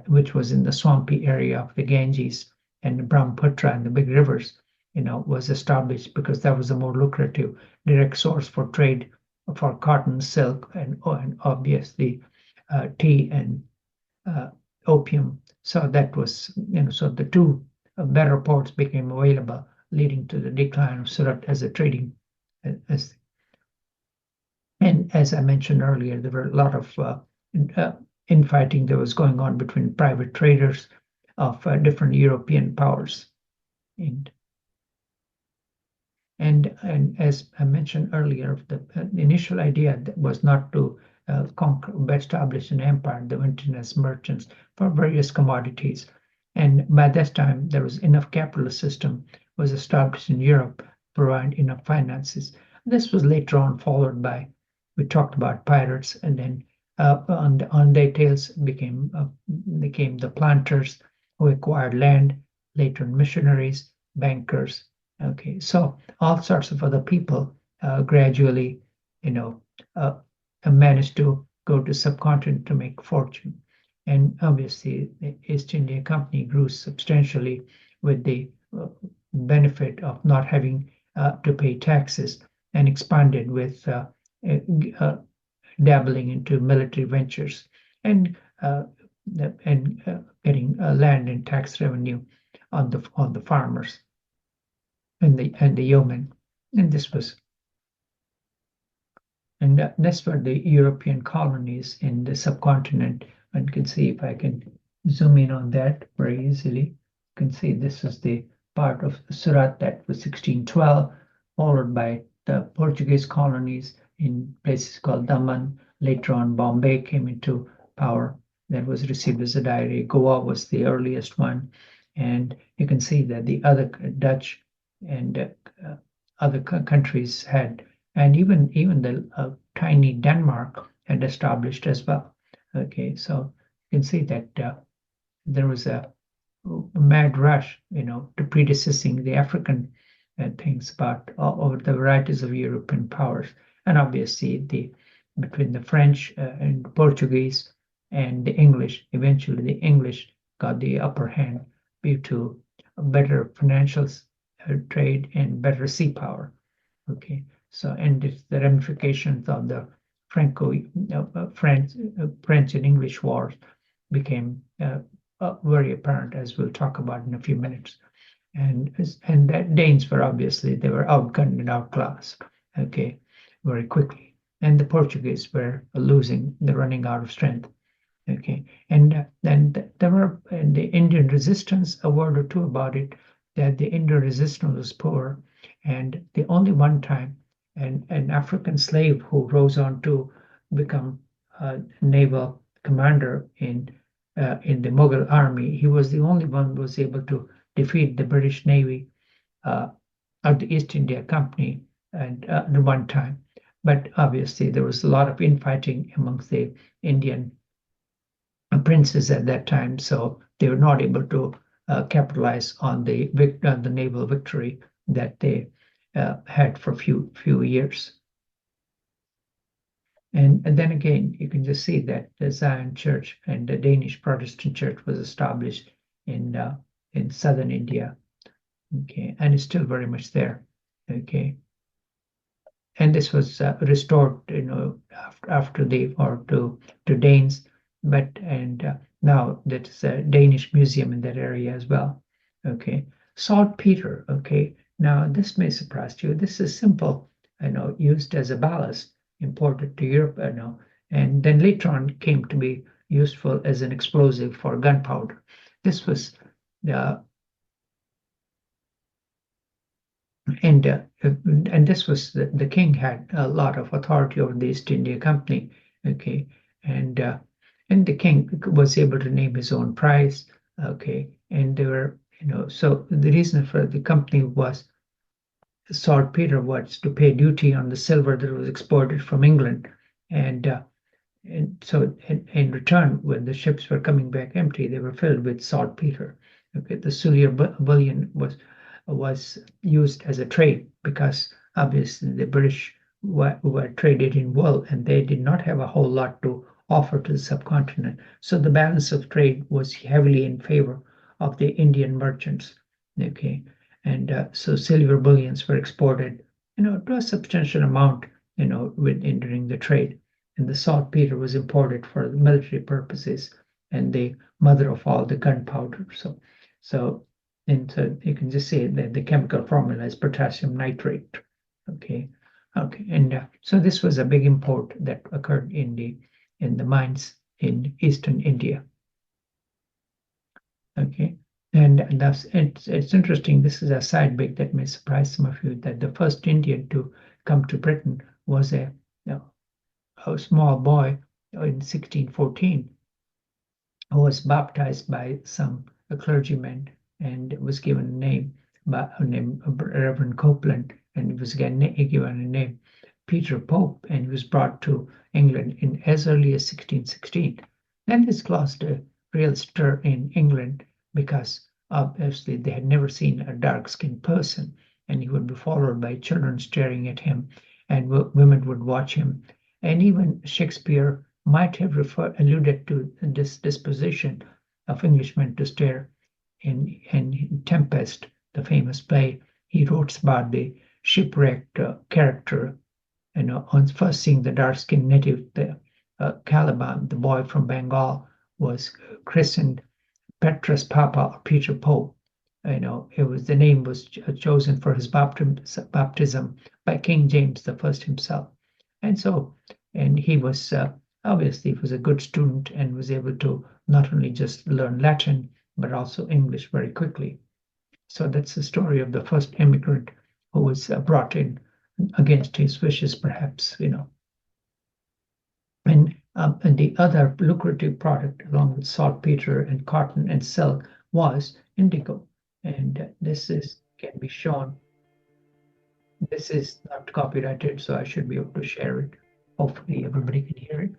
which was in the swampy area of the Ganges and Brahmaputra and the big rivers, was established because that was a more lucrative direct source for trade for cotton, silk, and obviously tea and opium. So that was, so the two better ports became available, leading to the decline of Surat as a trading as and as I mentioned earlier, there were a lot of infighting that was going on between private traders of different European powers. And as I mentioned earlier, the initial idea was not to conquer, establish an empire. They went in as merchants for various commodities. And by this time, there was enough capitalist system was established in Europe to provide enough finances. This was later on followed by, we talked about pirates, and then on their tails became the planters who acquired land, later missionaries, bankers. Okay, so all sorts of other people gradually, managed to go to subcontinent to make fortune. And obviously, the East India Company grew substantially with the benefit of not having to pay taxes, and expanded with uh, dabbling into military ventures and uh, getting land and tax revenue on the farmers and the yeomen. And this was and that's where the European colonies in the subcontinent. One can see, if I can zoom in on that very easily. You can see this is the part of Surat that was 1612, followed by the Portuguese colonies in places called Daman. Later on, Bombay came into power. That was received as a diary. Goa was the earliest one. And you can see that the other Dutch and other countries had, and even the tiny Denmark had established as well. Okay, so you can see that there was a mad rush, to predecessing the African things about over the varieties of European powers, and obviously between the French and Portuguese and the English. Eventually, the English got the upper hand due to better financial trade and better sea power. Okay, so and it's the ramifications of the French and English wars became very apparent, as we'll talk about in a few minutes. And that Danes were obviously, they were outgunned and outclassed, okay, very quickly. And the Portuguese were losing, they're running out of strength. Okay, and then there were the Indian resistance, a word or two about it, that the Indian resistance was poor, and the only one time an African slave who rose on to become a naval commander in the Mughal army, he was the only one who was able to defeat the British Navy of the East India Company and at one time. But obviously, there was a lot of infighting amongst the Indian princes at that time, so they were not able to capitalize on the naval victory that they had for few years. And then again, you can just see that the Zion Church and the Danish Protestant Church was established in southern India. Okay, and it's still very much there. Okay, and this was restored, after the or to Danes, but and now there's a Danish museum in that area as well. Okay, saltpeter. Okay, now this may surprise you. This is simple, used as a ballast, imported to Europe, and then later on came to be useful as an explosive for gunpowder. This was and this was the king had a lot of authority over the East India Company. Okay, and the king was able to name his own price. Okay, and there were, so the reason for the company was saltpeter was to pay duty on the silver that was exported from England, and so in return, when the ships were coming back empty, they were filled with saltpeter. Okay, the Sulier bullion was used as a trade, because obviously the British were traded in wool, and they did not have a whole lot to offer to the subcontinent. So the balance of trade was heavily in favor of the Indian merchants. Okay, and so silver bullions were exported, to a substantial amount, during the trade. And the saltpeter was imported for military purposes and the mother of all the gunpowder. So and so you can just say that the chemical formula is potassium nitrate. Okay, and so this was a big import that occurred in the mines in eastern India. Okay, and thus it's interesting. This is a side bit that may surprise some of you, that the first Indian to come to Britain was a small boy in 1614 who was baptized by a clergyman, and was given a name by Reverend Copeland, and he was given a name Peter Pope, and he was brought to England in as early as 1616. Then this caused a real stir in England, because obviously they had never seen a dark-skinned person, and he would be followed by children staring at him, and women would watch him. And even Shakespeare might have alluded to this disposition of Englishmen to stare in Tempest, the famous play. He wrote about the shipwrecked character, on first seeing the dark-skinned native, the Caliban, the boy from Bengal, was christened Petrus Papa or Peter Pope. The name was chosen for his baptism by King James the First himself, and so and he was obviously he was a good student and was able to not only just learn Latin but also English very quickly. So that's the story of the first immigrant who was brought in against his wishes, perhaps. And the other lucrative product, along with saltpeter and cotton and silk, was indigo. And this is can be shown. This is not copyrighted, so I should be able to share it. Hopefully, everybody can hear it.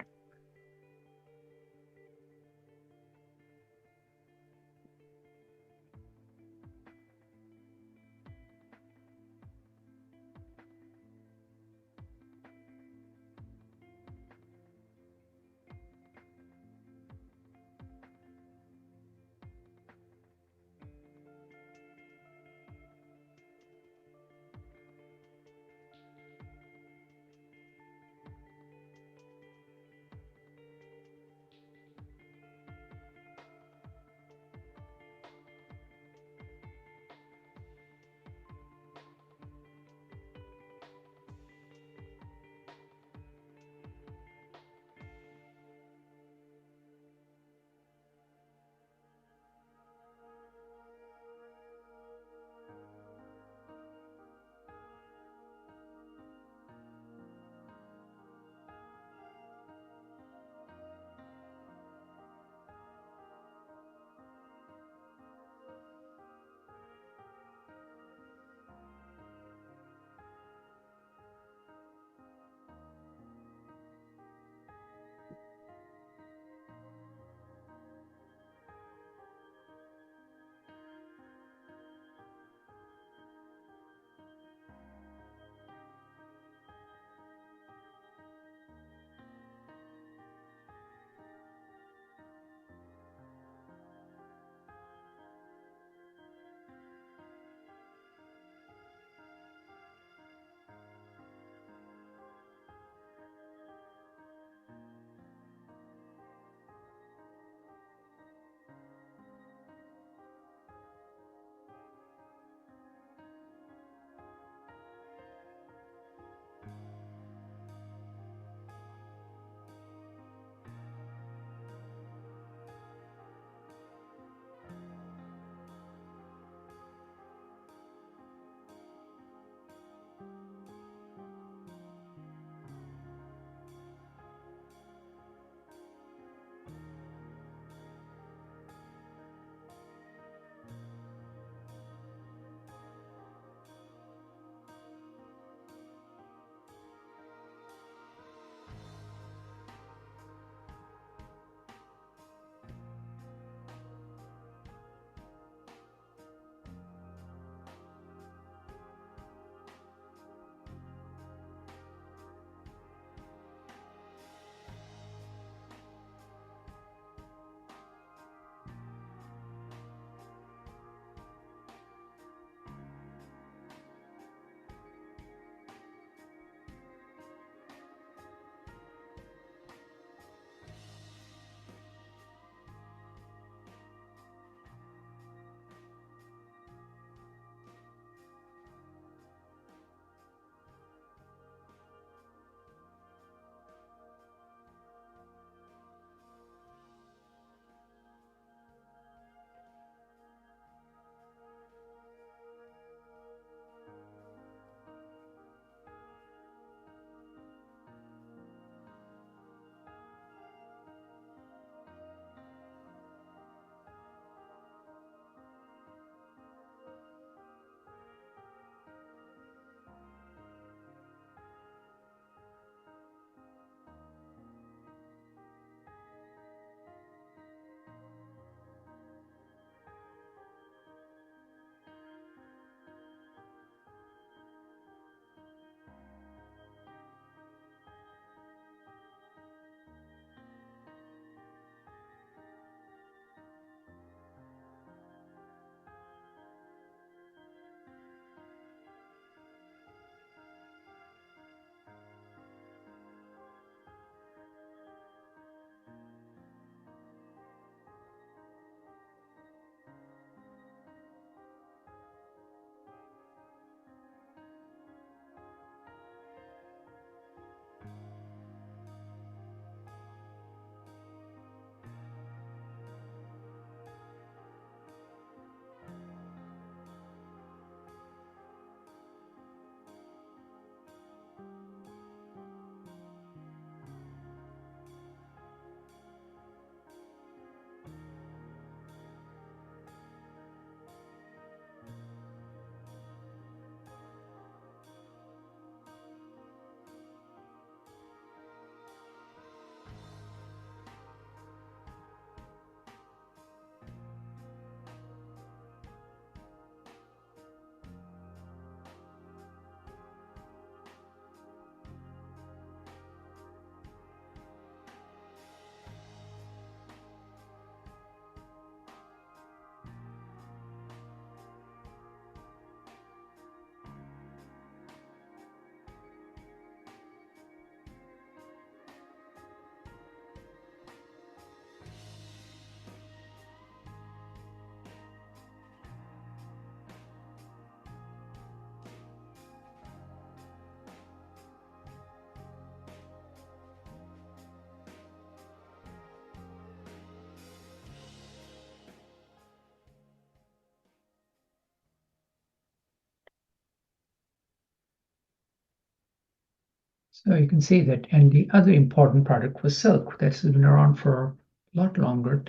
So you can see that, and the other important product was silk. That's been around for a lot longer,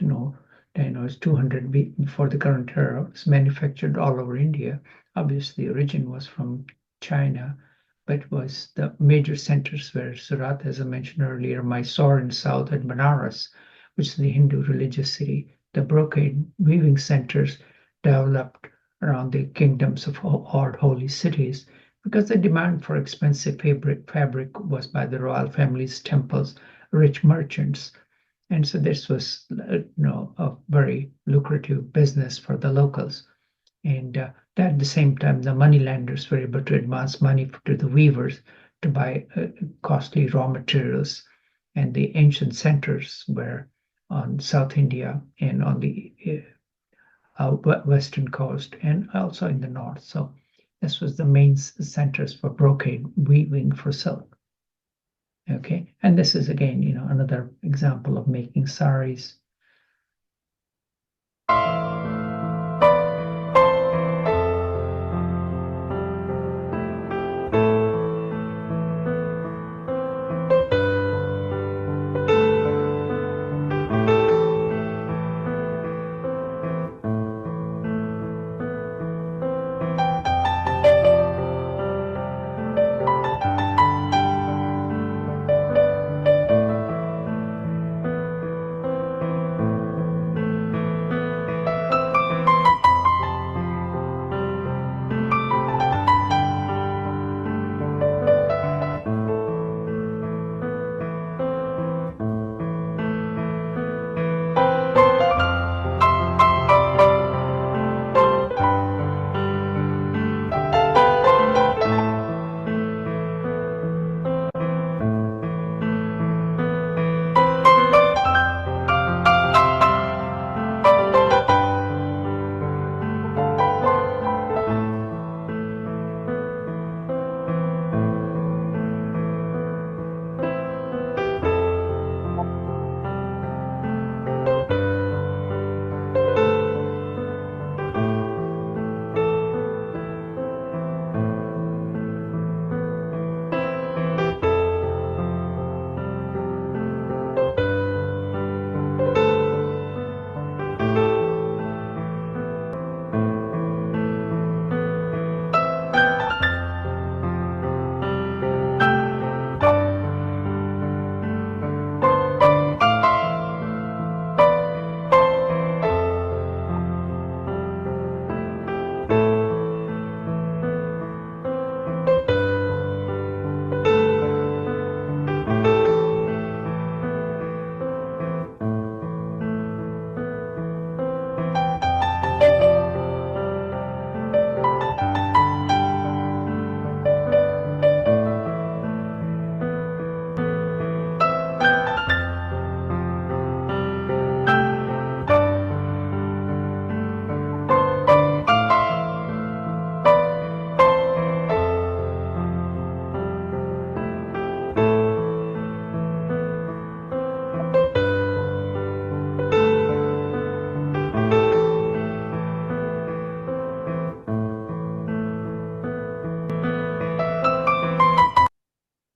it's 200 before the current era. It's manufactured all over India. Obviously, the origin was from China, but was the major centers were Surat, as I mentioned earlier, Mysore in south, and Banaras, which is the Hindu religious city. The brocade weaving centers developed around the kingdoms of old holy cities because the demand for expensive fabric was by the royal families, temples, rich merchants. And so this was, a very lucrative business for the locals. And at the same time, the moneylenders were able to advance money to the weavers to buy costly raw materials. And the ancient centers were on South India and on the western coast and also in the north. So this was the main centers for brocade weaving for silk. Okay, and this is again, another example of making saris.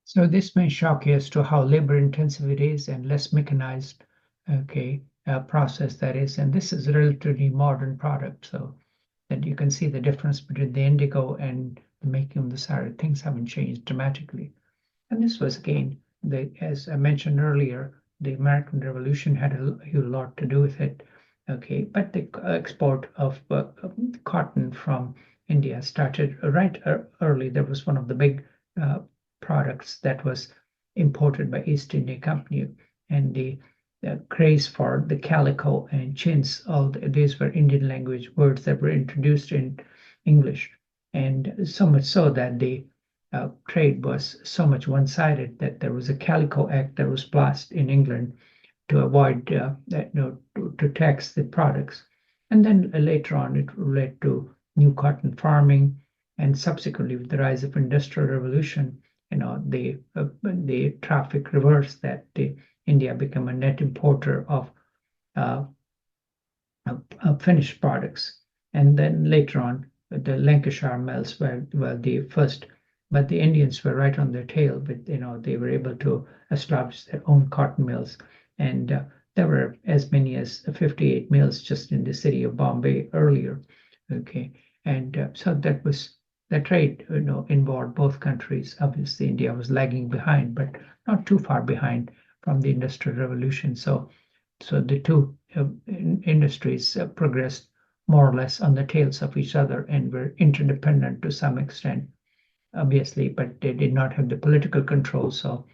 So this may shock you as to how labor intensive it is and less mechanized, okay, process that is. And this is a relatively modern product, so that you can see the difference between the indigo and the making of the sari. Things haven't changed dramatically. And this was again, as I mentioned earlier, the American Revolution had a huge lot to do with it. Okay, but the export of cotton from India started right early. There was one of the big products that was imported by East India Company, and the craze for the calico and chintz, these were Indian language words that were introduced in English, and so much so that the trade was so much one-sided that there was a Calico Act that was passed in England to avoid to tax the products, and then later on it led to new cotton farming, and subsequently with the rise of industrial revolution, the traffic reversed that India became a net importer uh, of finished products, and then later on the Lancashire mills were the first but the Indians were right on their tail. But they were able to establish their own cotton mills, and there were as many as 58 mills just in the city of Bombay earlier. Okay, and so that was the trade. Involved both countries. Obviously, India was lagging behind, but not too far behind from the Industrial Revolution. So the two industries progressed more or less on the tails of each other and were interdependent to some extent, obviously, but they did not have the political control. So,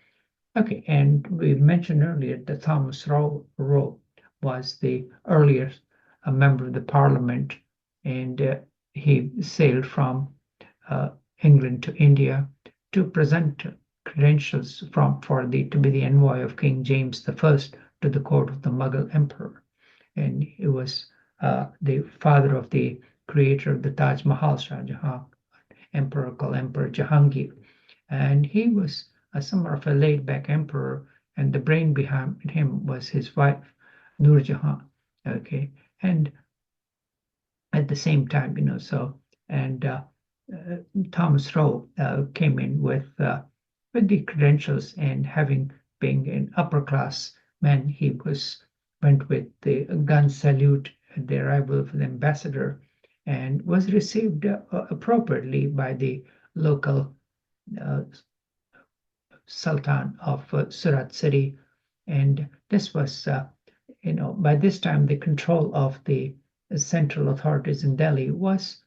okay, and we mentioned earlier that Thomas Roe was the earliest member of the parliament, and he sailed from uh, England to India to present credentials to be the envoy of King James I to the court of the Mughal emperor, and he was the father of the creator of the Taj Mahal, Shah Jahan, emperor called Emperor Jahangir, and he was somewhat of a laid-back emperor, and the brain behind him was his wife, Nur Jahan. Okay, and at the same time, and Thomas Roe came in with the credentials, and having being an upper class man, he went with the gun salute at the arrival of the ambassador, and was received appropriately by the local uh, Sultan of Surat city, and this was by this time the control of the central authorities in Delhi was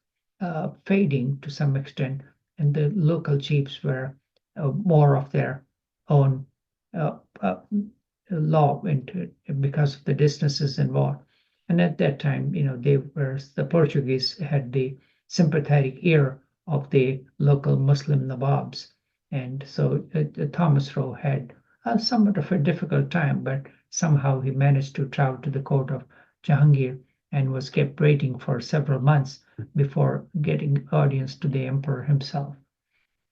fading to some extent, and the local chiefs were more of their own uh, uh, law into because of the distances involved. And at that time, the Portuguese had the sympathetic ear of the local Muslim Nawabs, and so Thomas Roe had somewhat of a difficult time, but somehow he managed to travel to the court of Jahangir and was kept waiting for several months before getting audience to the emperor himself.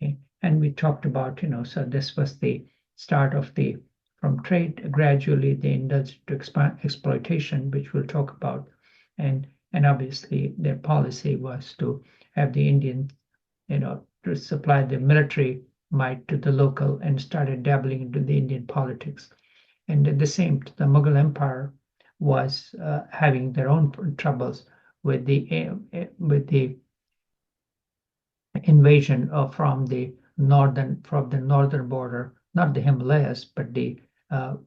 Okay? And we talked about, so this was the start of the from trade gradually they indulged to exploitation, which we'll talk about, and obviously their policy was to have the Indian, to supply the military might to the local and started dabbling into the Indian politics. And at the same, the Mughal Empire was having their own troubles with the invasion from the northern border, not the Himalayas, but the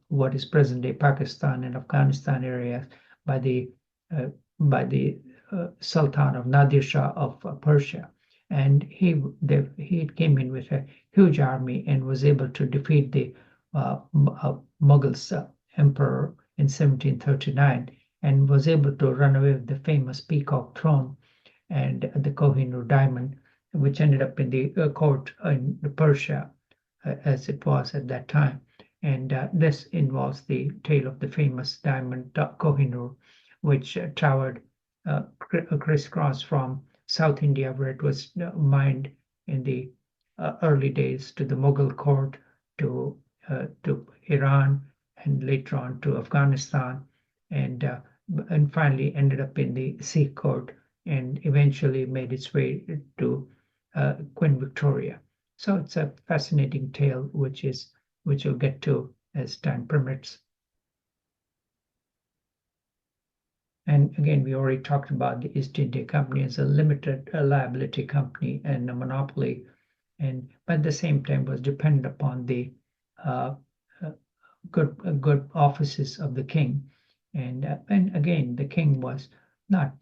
what is present day Pakistan and Afghanistan areas by the uh, Sultan of Nadir Shah of Persia, and he came in with a huge army and was able to defeat the Mughals emperor in 1739, and was able to run away with the famous peacock throne and the Kohinoor diamond, which ended up in the court in Persia, as it was at that time. And this involves the tale of the famous diamond Kohinoor, which traveled crisscross from South India, where it was mined in the early days, to the Mughal court, to Iran, and later on to Afghanistan, and and finally ended up in the Sikh court, and eventually made its way to Queen Victoria. So it's a fascinating tale, which you'll get to as time permits. And again, we already talked about the East India Company as a limited liability company and a monopoly, and but at the same time was dependent upon the uh, uh, good offices of the king, and again the king was not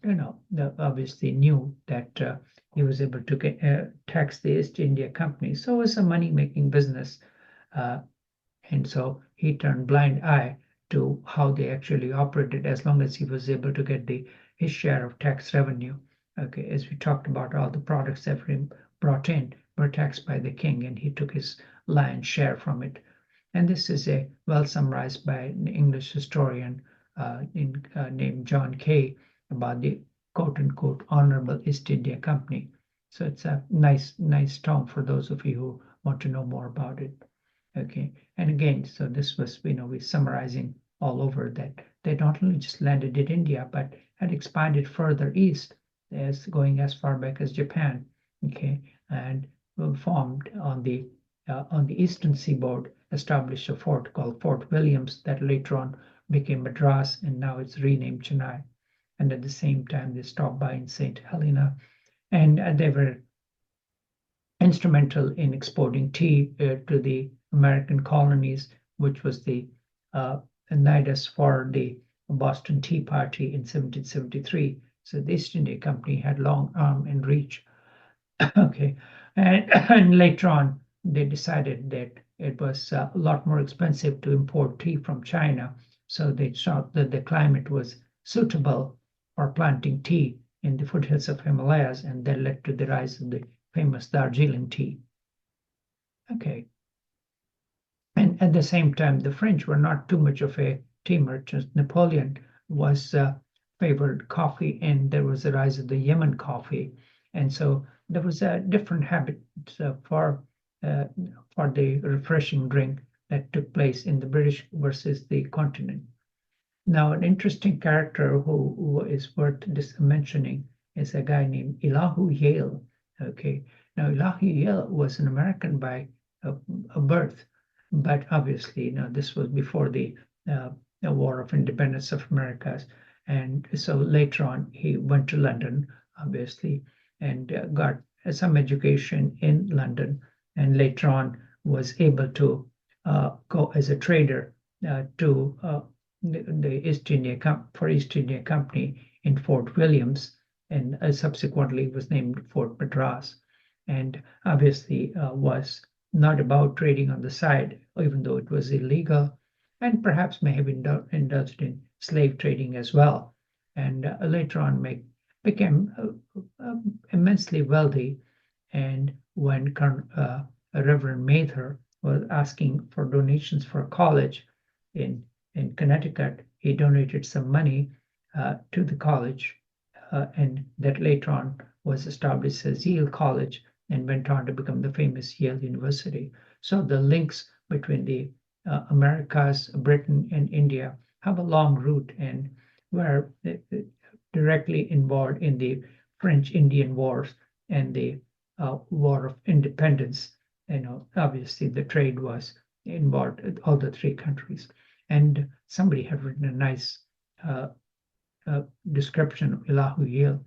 obviously knew that he was able to tax the East India Company, so it was a money making business, uh, and so he turned blind eye to how they actually operated as long as he was able to get his share of tax revenue. Okay, as we talked about, all the products that were brought in were taxed by the king, and he took his lion's share from it. And this is a well summarized by an English historian named John Kay about the quote unquote honorable East India Company. So it's a nice term for those of you who want to know more about it. Okay, and again, so this was, we're summarizing all over that they not only just landed in India, but had expanded further east, as going as far back as Japan. Okay, and formed on the eastern seaboard, established a fort called Fort Williams that later on became Madras, and now it's renamed Chennai. And at the same time, they stopped by in St. Helena, and they were instrumental in exporting tea to the American colonies, which was the nidus for the Boston Tea Party in 1773. So the East India Company had long arm and reach. Okay, and later on they decided that it was a lot more expensive to import tea from China, so they thought that the climate was suitable for planting tea in the foothills of Himalayas, and that led to the rise of the famous Darjeeling tea. Okay, and at the same time, the French were not too much of a tea merchant. Napoleon was favored coffee, and there was a rise of the Yemen coffee, and so there was a different habit for the refreshing drink that took place in the British versus the continent. Now, an interesting character who is worth mentioning is a guy named Elihu Yale. Okay, now Elihu Yale was an American by birth, but obviously, this was before the War of Independence of Americas, and so later on he went to London, obviously, and got some education in London, and later on was able to go as a trader to the East India Company in Fort Williams, and subsequently was named Fort Madras, and obviously was not about trading on the side, even though it was illegal, and perhaps may have indulged in slave trading as well, and later on became immensely wealthy. And when Reverend Mather was asking for donations for college in Connecticut, he donated some money to the college, and that later on was established as Yale College and went on to become the famous Yale University. So the links between the Americas, Britain, and India have a long root and were directly involved in the French-Indian Wars and the War of Independence. Obviously the trade was involved in all the three countries. And somebody had written a nice description of Elihu Yale.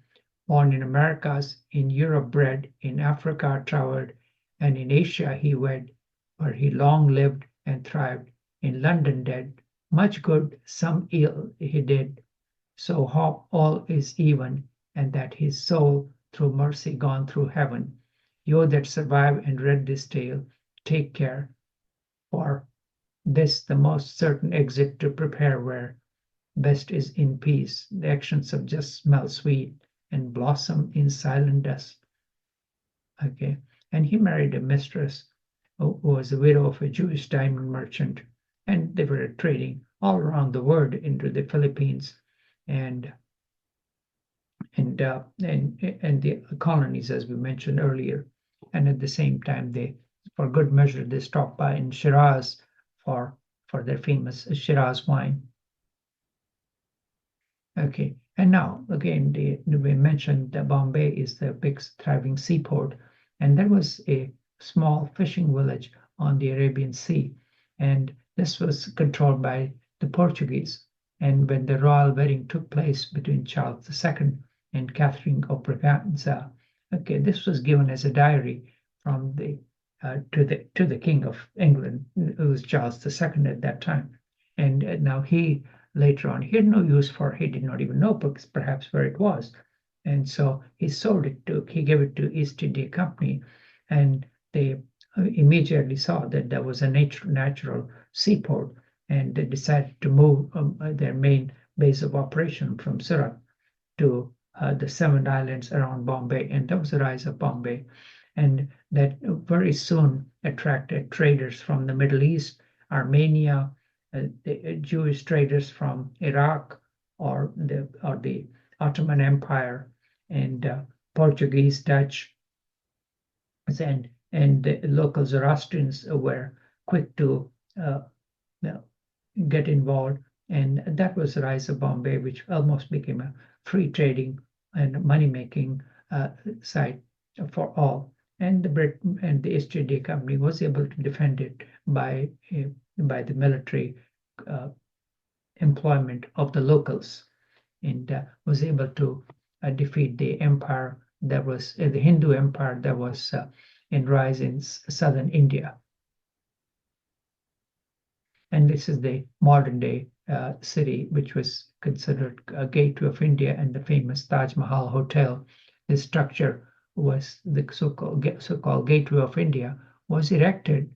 Born in Americas, in Europe bred, in Africa traveled, and in Asia he wed, where he long lived and thrived. In London dead, much good, some ill he did. So all is even, and that his soul through mercy gone through heaven. You that survive and read this tale, take care, for this the most certain exit to prepare where best is in peace. The actions of just smell sweet and blossom in silent dust. Okay, and he married a mistress who was the widow of a Jewish diamond merchant, and they were trading all around the world into the Philippines and the colonies, as we mentioned earlier. And at the same time, they, for good measure, they stopped by in Shiraz for their famous Shiraz wine. Okay, and now again, we mentioned that Bombay is the big thriving seaport, and there was a small fishing village on the Arabian Sea, and this was controlled by the Portuguese. And when the royal wedding took place between Charles II and Catherine of Braganza, okay, this was given as a diary from the to the King of England, who was Charles II at that time, and now he. Later on, he had no use for it. He did not even know perhaps where it was. And so he gave it to East India Company, and they immediately saw that there was a natural seaport, and they decided to move their main base of operation from Surat to the 7 islands around Bombay, and that was the rise of Bombay. And that very soon attracted traders from the Middle East, Armenia, the Jewish traders from Iraq or the Ottoman Empire, and Portuguese, Dutch, and the local Zoroastrians were quick to get involved, and that was the rise of Bombay, which almost became a free trading and money-making site for all. and the East India Company was able to defend it by the military employment of the locals, and was able to defeat the empire that was the Hindu empire that was in rise in southern India. And this is the modern day city, which was considered a gateway of India, and the famous Taj Mahal Hotel. This structure was the so-called gateway of India, was erected,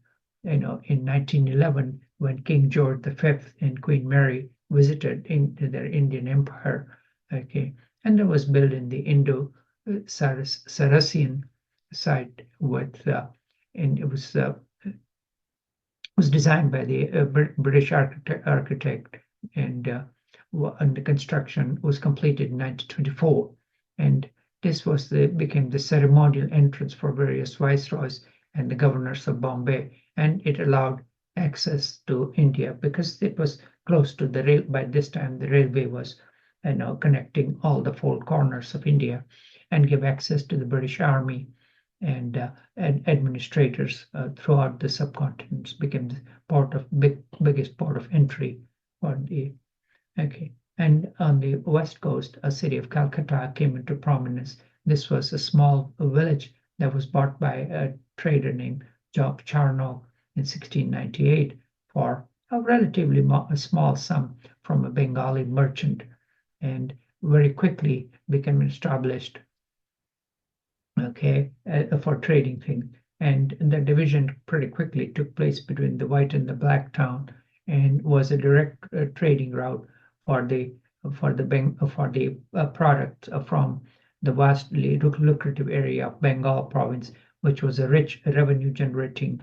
in 1911 when King George V and Queen Mary visited into their Indian Empire. Okay, and it was built in the Indo-Saracen site with, and it was designed by the British architect, and the construction was completed in 1924. And this became the ceremonial entrance for various viceroys and the governors of Bombay, and it allowed access to India because it was close to the rail. By this time, the railway was, connecting all the four corners of India, and gave access to the British Army and administrators throughout the subcontinents. Became the biggest port of entry for the. Okay, and on the west coast, a city of Calcutta came into prominence. This was a small village that was bought by a trader named Job Charnock in 1698 for a relatively small sum from a Bengali merchant, and very quickly became established, okay, for trading things. And the division pretty quickly took place between the white and the black town, and was a direct trading route for the products from the vastly lucrative area of Bengal province, which was a rich revenue-generating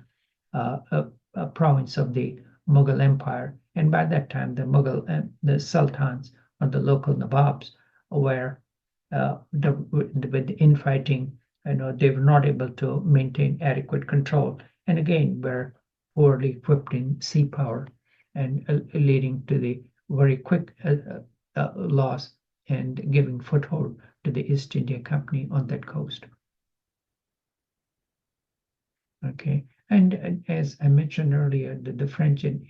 province of the Mughal Empire. And by that time, the Mughal and the sultans, or the local nawabs, were with the infighting, they were not able to maintain adequate control, and again were poorly equipped in sea power, and leading to the very quick loss and giving foothold to the East India Company on that coast. Okay, and as I mentioned earlier, the French and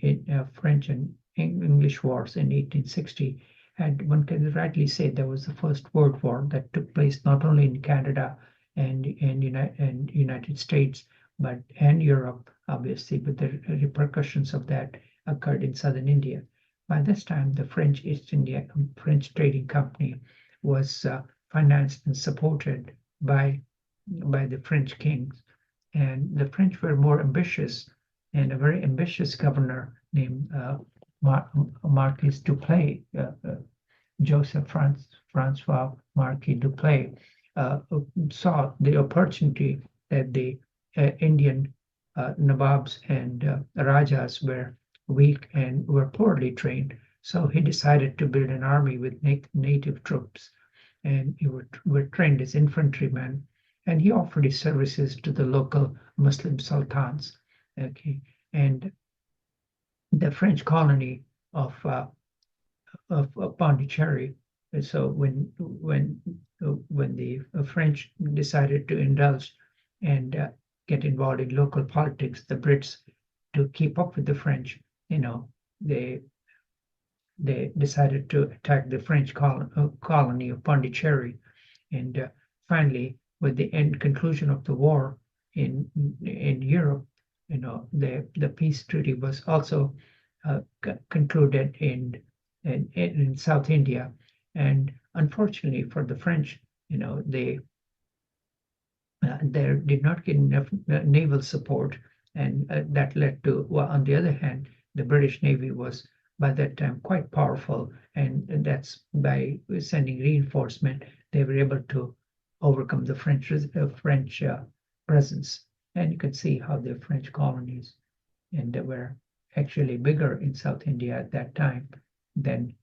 English wars in 1860 had, one can rightly say, there was the First World War that took place not only in Canada and United States, and Europe, obviously, but the repercussions of that occurred in southern India. By this time, the French Trading Company was financed and supported by the French kings, and the French were more ambitious, and a very ambitious governor named Marquis Dupleix, Joseph Francois Marquis Dupleix, saw the opportunity that the Indian Nawabs and Rajas were weak and were poorly trained. So he decided to build an army with native troops, and he were trained as infantrymen, and he offered his services to the local Muslim sultans. Okay, and the French colony of Pondicherry. So when the French decided to indulge and get involved in local politics, the Brits, to keep up with the French, they decided to attack the French colony of Pondicherry, and finally, with the conclusion of the war in Europe, the peace treaty was also concluded in South India, and unfortunately for the French, they did not get enough naval support, and that led to, well, on the other hand, the British Navy was by that time quite powerful, and that's by sending reinforcement they were able to overcome the French presence. And you can see how the French colonies, and they were actually bigger in South India at that time than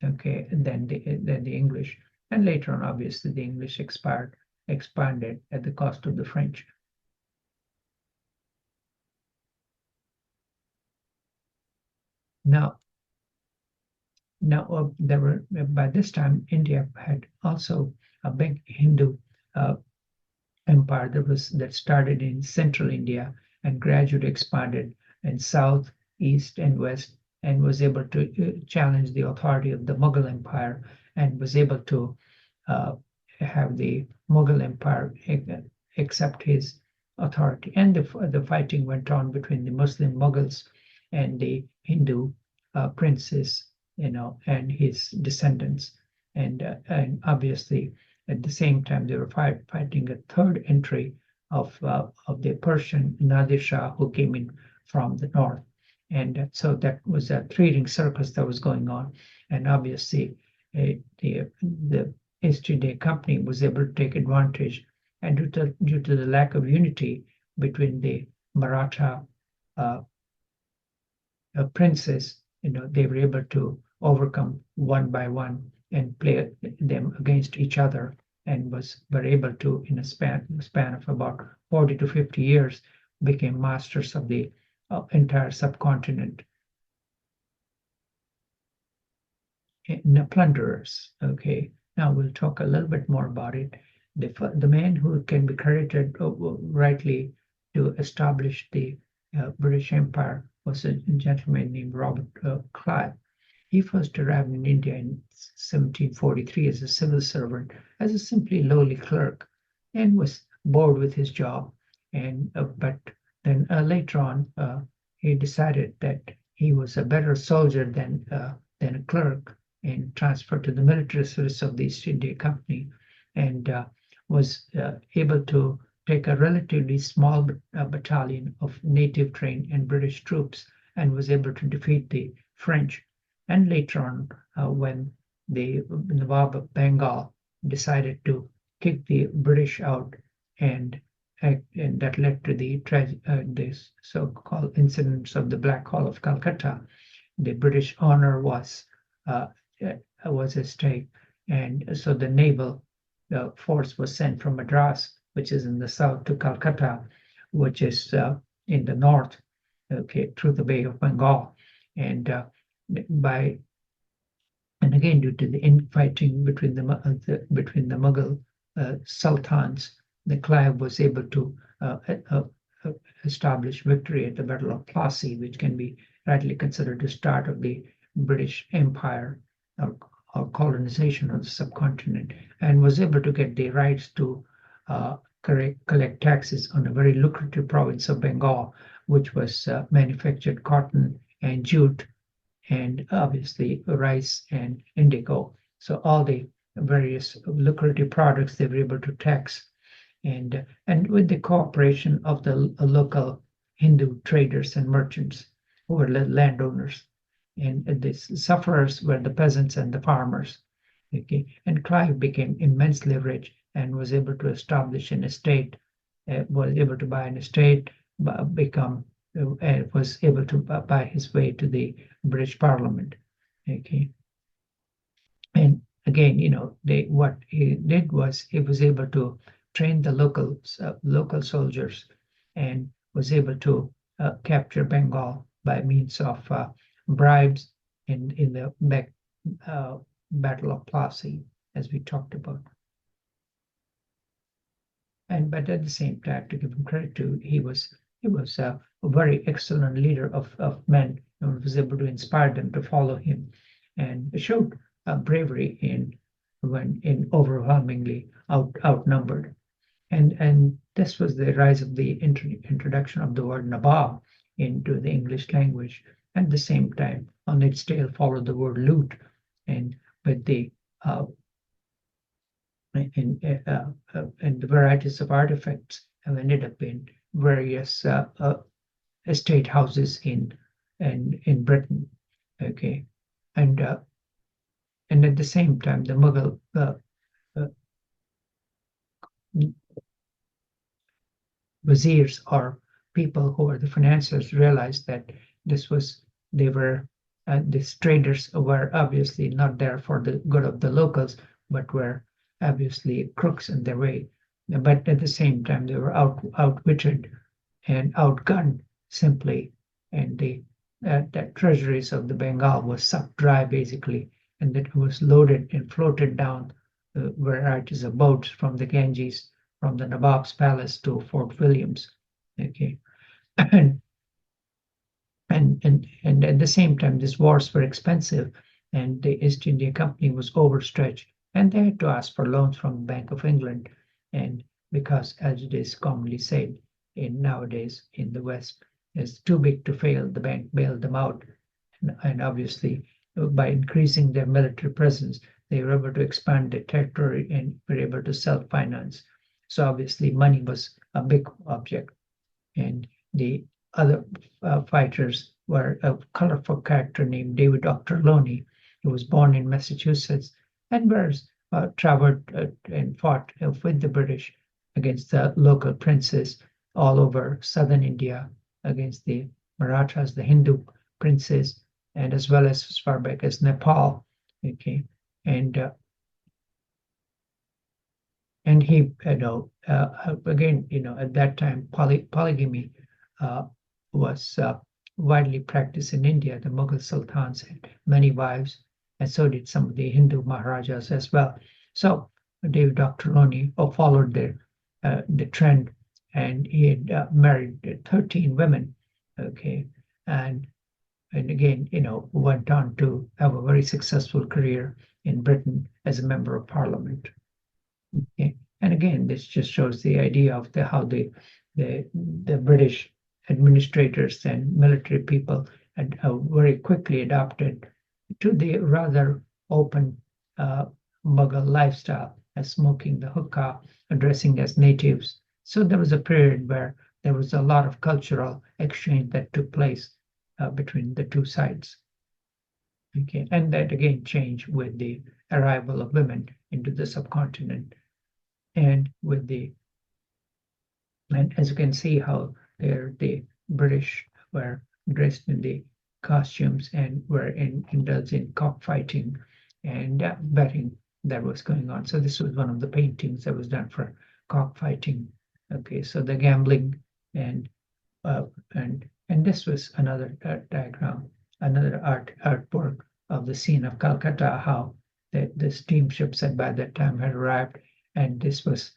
than the English. And later on, obviously, the English expanded at the cost of the French. Now, there were, by this time, India had also a big Hindu empire that started in central India and gradually expanded in south, east, and west, and was able to challenge the authority of the Mughal Empire, and was able to have the Mughal Empire accept his authority. And the fighting went on between the Muslim Mughals and the Hindu princes, and his descendants. And obviously, at the same time, they were fighting a third entry of the Persian Nadir Shah, who came in from the north. And so that was a three-ring circus that was going on. And obviously, the East India Company was able to take advantage, and due to the lack of unity between the Maratha princes, they were able to overcome one by one and play them against each other, and were able to, in a span of about 40 to 50 years, became masters of the entire subcontinent. Plunderers. Okay, now we'll talk a little bit more about it. The man who can be credited rightly to establish the British Empire was a gentleman named Robert Clive. He first arrived in India in 1743 as a civil servant, as a simply lowly clerk, and was bored with his job. But then later on, he decided that he was a better soldier than a clerk, and transferred to the military service of the East India Company, and was able to take a relatively small battalion of native trained and British troops, and was able to defeat the French. And later on, when the Nawab of Bengal decided to kick the British out, and that led to the this so-called incidents of the Black Hall of Calcutta, the British honor was at stake, and so the naval force was sent from Madras, which is in the south, to Calcutta, which is in the north, okay, through the Bay of Bengal, and again, due to the infighting between the Mughal sultans, the Clive was able to establish victory at the Battle of Plassey, which can be rightly considered the start of the British Empire or colonization of the subcontinent, and was able to get the rights to collect taxes on a very lucrative province of Bengal, which was manufactured cotton and jute, and obviously rice and indigo. So all the various lucrative products they were able to tax, and with the cooperation of the local Hindu traders and merchants who were landowners, and the sufferers were the peasants and the farmers. Okay, and Clive became immensely rich and was able to establish an estate, was able to buy an estate, was able to buy his way to the British Parliament. Okay, and again, what he did was he was able to train the local soldiers, and was able to capture Bengal by means of bribes in the Battle of Plassey, as we talked about. But at the same time, to give him credit to, he was a very excellent leader of men, and was able to inspire them to follow him, and showed bravery when overwhelmingly outnumbered. And this was the rise of the introduction of the word Nawab into the English language. At the same time, on its tail followed the word loot, and with the and the varieties of artifacts have ended up in various estate houses in Britain. Okay, and at the same time, the Mughal viziers, or people who were the financiers, realized that these traders were obviously not there for the good of the locals, but were obviously crooks in their way. But at the same time, they were outwitted and outgunned simply, and the treasuries of the Bengal was sucked dry basically, and that was loaded and floated down varieties of boats from the Ganges from the Nawab's palace to Fort Williams. Okay, and at the same time, these wars were expensive, and the East India Company was overstretched, and they had to ask for loans from the Bank of England, and because, as it is commonly said in nowadays in the West, it's too big to fail, the bank bailed them out, and obviously by increasing their military presence, they were able to expand their territory and were able to self-finance. So obviously, money was a big object, and the other fighters were a colorful character named David Ochterlony, who was born in Massachusetts and was traveled and fought with the British against the local princes all over southern India, against the Marathas, the Hindu princes, and as well as far back as Nepal. Okay, and he, again, at that time, polygamy was widely practiced in India. The Mughal sultans had many wives, and so did some of the Hindu Maharajas as well. So David Ochterlony followed the trend, and he had married 13 women. Okay, and again, went on to have a very successful career in Britain as a member of Parliament. Okay, and again, this just shows the idea of how the British administrators and military people had very quickly adapted to the rather open Mughal lifestyle, as smoking the hookah, dressing as natives. So there was a period where there was a lot of cultural exchange that took place between the two sides. Okay, and that again changed with the arrival of women into the subcontinent, and as you can see how the British were dressed in the costumes and were indulged in cockfighting and betting that was going on. So this was one of the paintings that was done for cockfighting. Okay, so the gambling and this was another diagram, another artwork of the scene of Calcutta, how the steamships that by that time had arrived, and this was,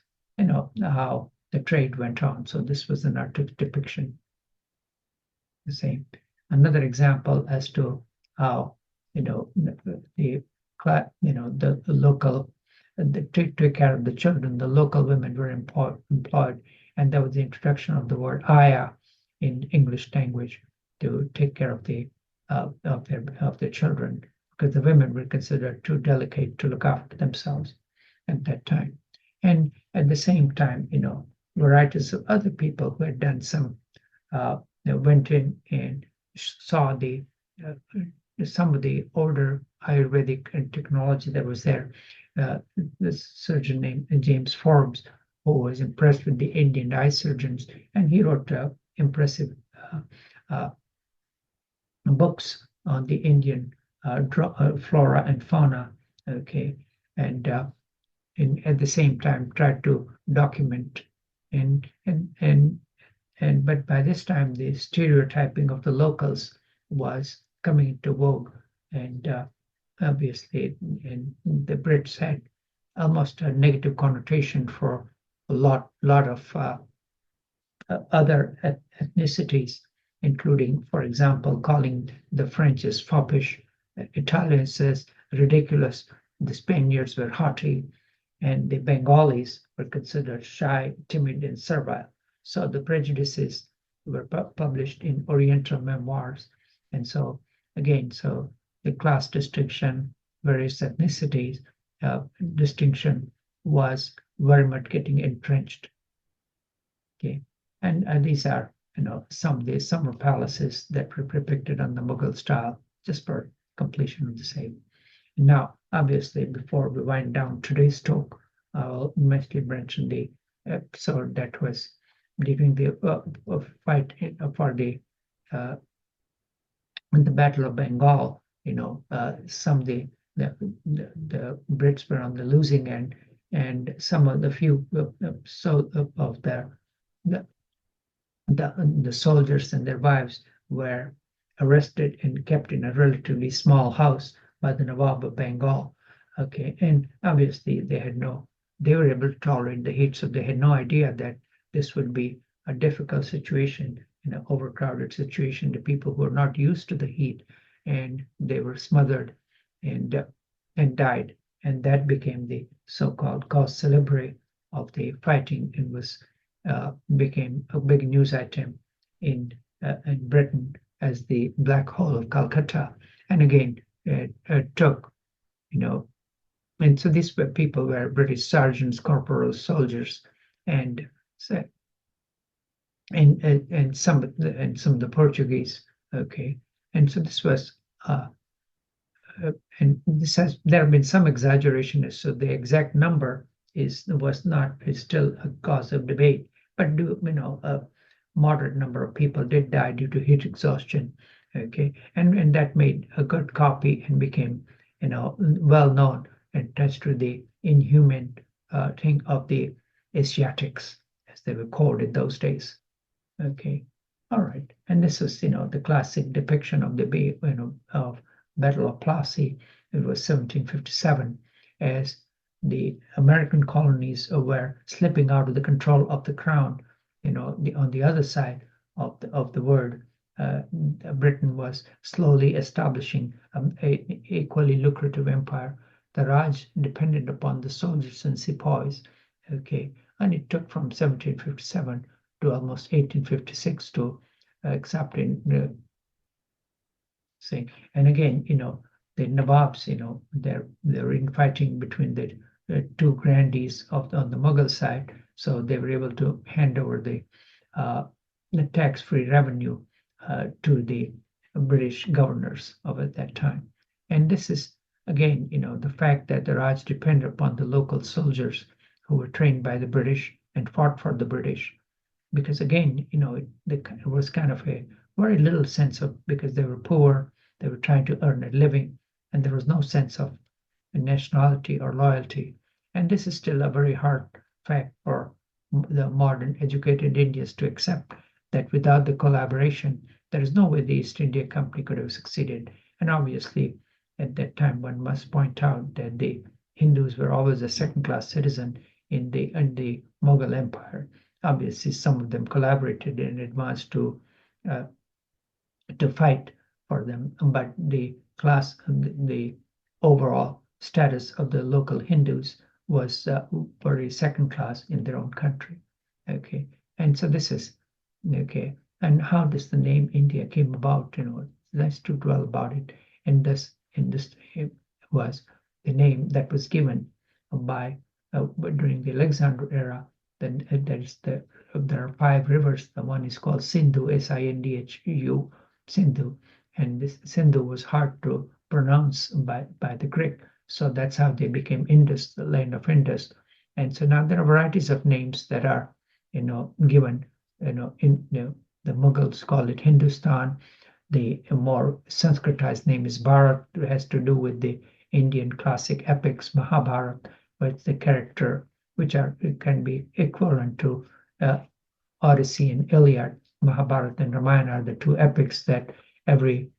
how the trade went on. So this was an artistic depiction. The same. Another example as to how, the local, take care of the children, the local women were employed, and there was the introduction of the word aya in English language to take care of their children, because the women were considered too delicate to look after themselves at that time. And at the same time, varieties of other people who had done some, went in and saw some of the older Ayurvedic technology that was there. This surgeon named James Forbes, who was impressed with the Indian eye surgeons, and he wrote impressive books on the Indian flora and fauna. Okay, and at the same time tried to document but by this time the stereotyping of the locals was coming into vogue, and obviously, and the Brits had almost a negative connotation for a lot of other ethnicities, including, for example, calling the French as foppish, Italians as ridiculous, the Spaniards were haughty, and the Bengalis were considered shy, timid, and servile. So the prejudices were published in Oriental memoirs. And so, again, the class distinction, various ethnicities distinction was very much getting entrenched. Okay, and these are, some of the summer palaces that were depicted on the Mughal style, just for completion of the same. Now, obviously, before we wind down today's talk, I'll mostly mention the episode that was during the fight for the Battle of Bengal. Some of the Brits were on the losing end, and some of the few of the soldiers and their wives were arrested and kept in a relatively small house by the Nawab of Bengal. Okay, and obviously they had no they were able to tolerate the heat, so they had no idea that this would be a difficult situation, in an overcrowded situation. The people who were not used to the heat, and they were smothered and died, and that became the so-called cause célèbre of the fighting, and was became a big news item in Britain as the Black Hole of Calcutta. And again, it took, you know, and so these were people were British sergeants, corporals, soldiers, and so, and some of the Portuguese. Okay, and so this was and this has there have been some exaggeration, so the exact number is still a cause of debate, but a moderate number of people did die due to heat exhaustion. Okay, and that made a good copy and became well known and attached to the inhuman thing of the Asiatics, as they were called in those days. Okay, all right, and this was the classic depiction of the of Battle of Plassey. It was 1757, as the American colonies were slipping out of the control of the crown. On the other side of the world, Britain was slowly establishing an equally lucrative empire. The Raj depended upon the soldiers and sepoys. Okay, and it took from 1757 to almost 1856 to accept in saying. And again, the Nawabs, they're infighting between the two grandees on the Mughal side, so they were able to hand over the tax-free revenue to the British governors of at that time. And this is again, the fact that the Raj depended upon the local soldiers who were trained by the British and fought for the British, because again, it was kind of a very little sense of, because they were poor, they were trying to earn a living, and there was no sense of nationality or loyalty. And this is still a very hard fact for the modern educated Indians to accept, that without the collaboration, there is no way the East India Company could have succeeded. And obviously, at that time, one must point out that the Hindus were always a second-class citizen in the Mughal Empire. Obviously, some of them collaborated in advance to fight for them, but the overall status of the local Hindus was very second class in their own country. Okay, and so this is okay. And how does the name India came about? Let's to dwell about it. And this was the name that was given by during the Alexander era. Then there are 5 rivers. The one is called Sindhu, Sindhu, Sindhu, and this Sindhu was hard to pronounce by the Greek, so that's how they became Indus, the land of Indus. And so now there are varieties of names that are given. The Mughals call it Hindustan. The more Sanskritized name is Bharat. It has to do with the Indian classic epics, Mahabharata, with the character which can be equivalent to Odyssey and Iliad. Mahabharata and Ramayana are the 2 epics that every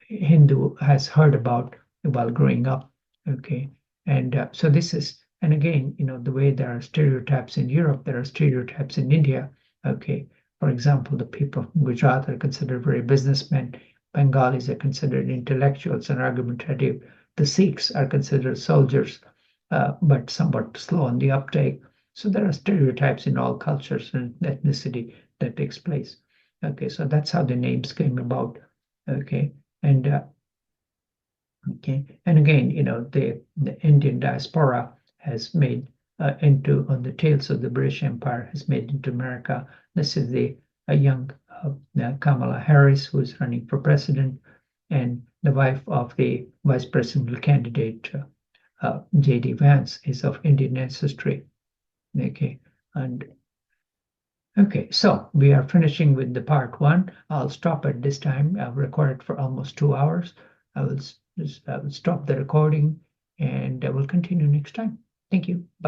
Hindu has heard about while growing up. Okay, and so this is, and again, the way there are stereotypes in Europe, there are stereotypes in India. Okay, for example, the people from Gujarat are considered very businessmen. Bengalis are considered intellectuals and argumentative. The Sikhs are considered soldiers, but somewhat slow on the uptake. So there are stereotypes in all cultures and ethnicity that takes place. Okay, so that's how the names came about. Okay, and again, the Indian diaspora has made on the tails of the British Empire has made into America. This is a young Kamala Harris, who is running for president, and the wife of the vice presidential candidate J.D. Vance is of Indian ancestry. Okay, and okay, so we are finishing with the part 1. I'll stop at this time. I've recorded for almost 2 hours. I will stop the recording, and I will continue next time. Thank you. Bye-bye.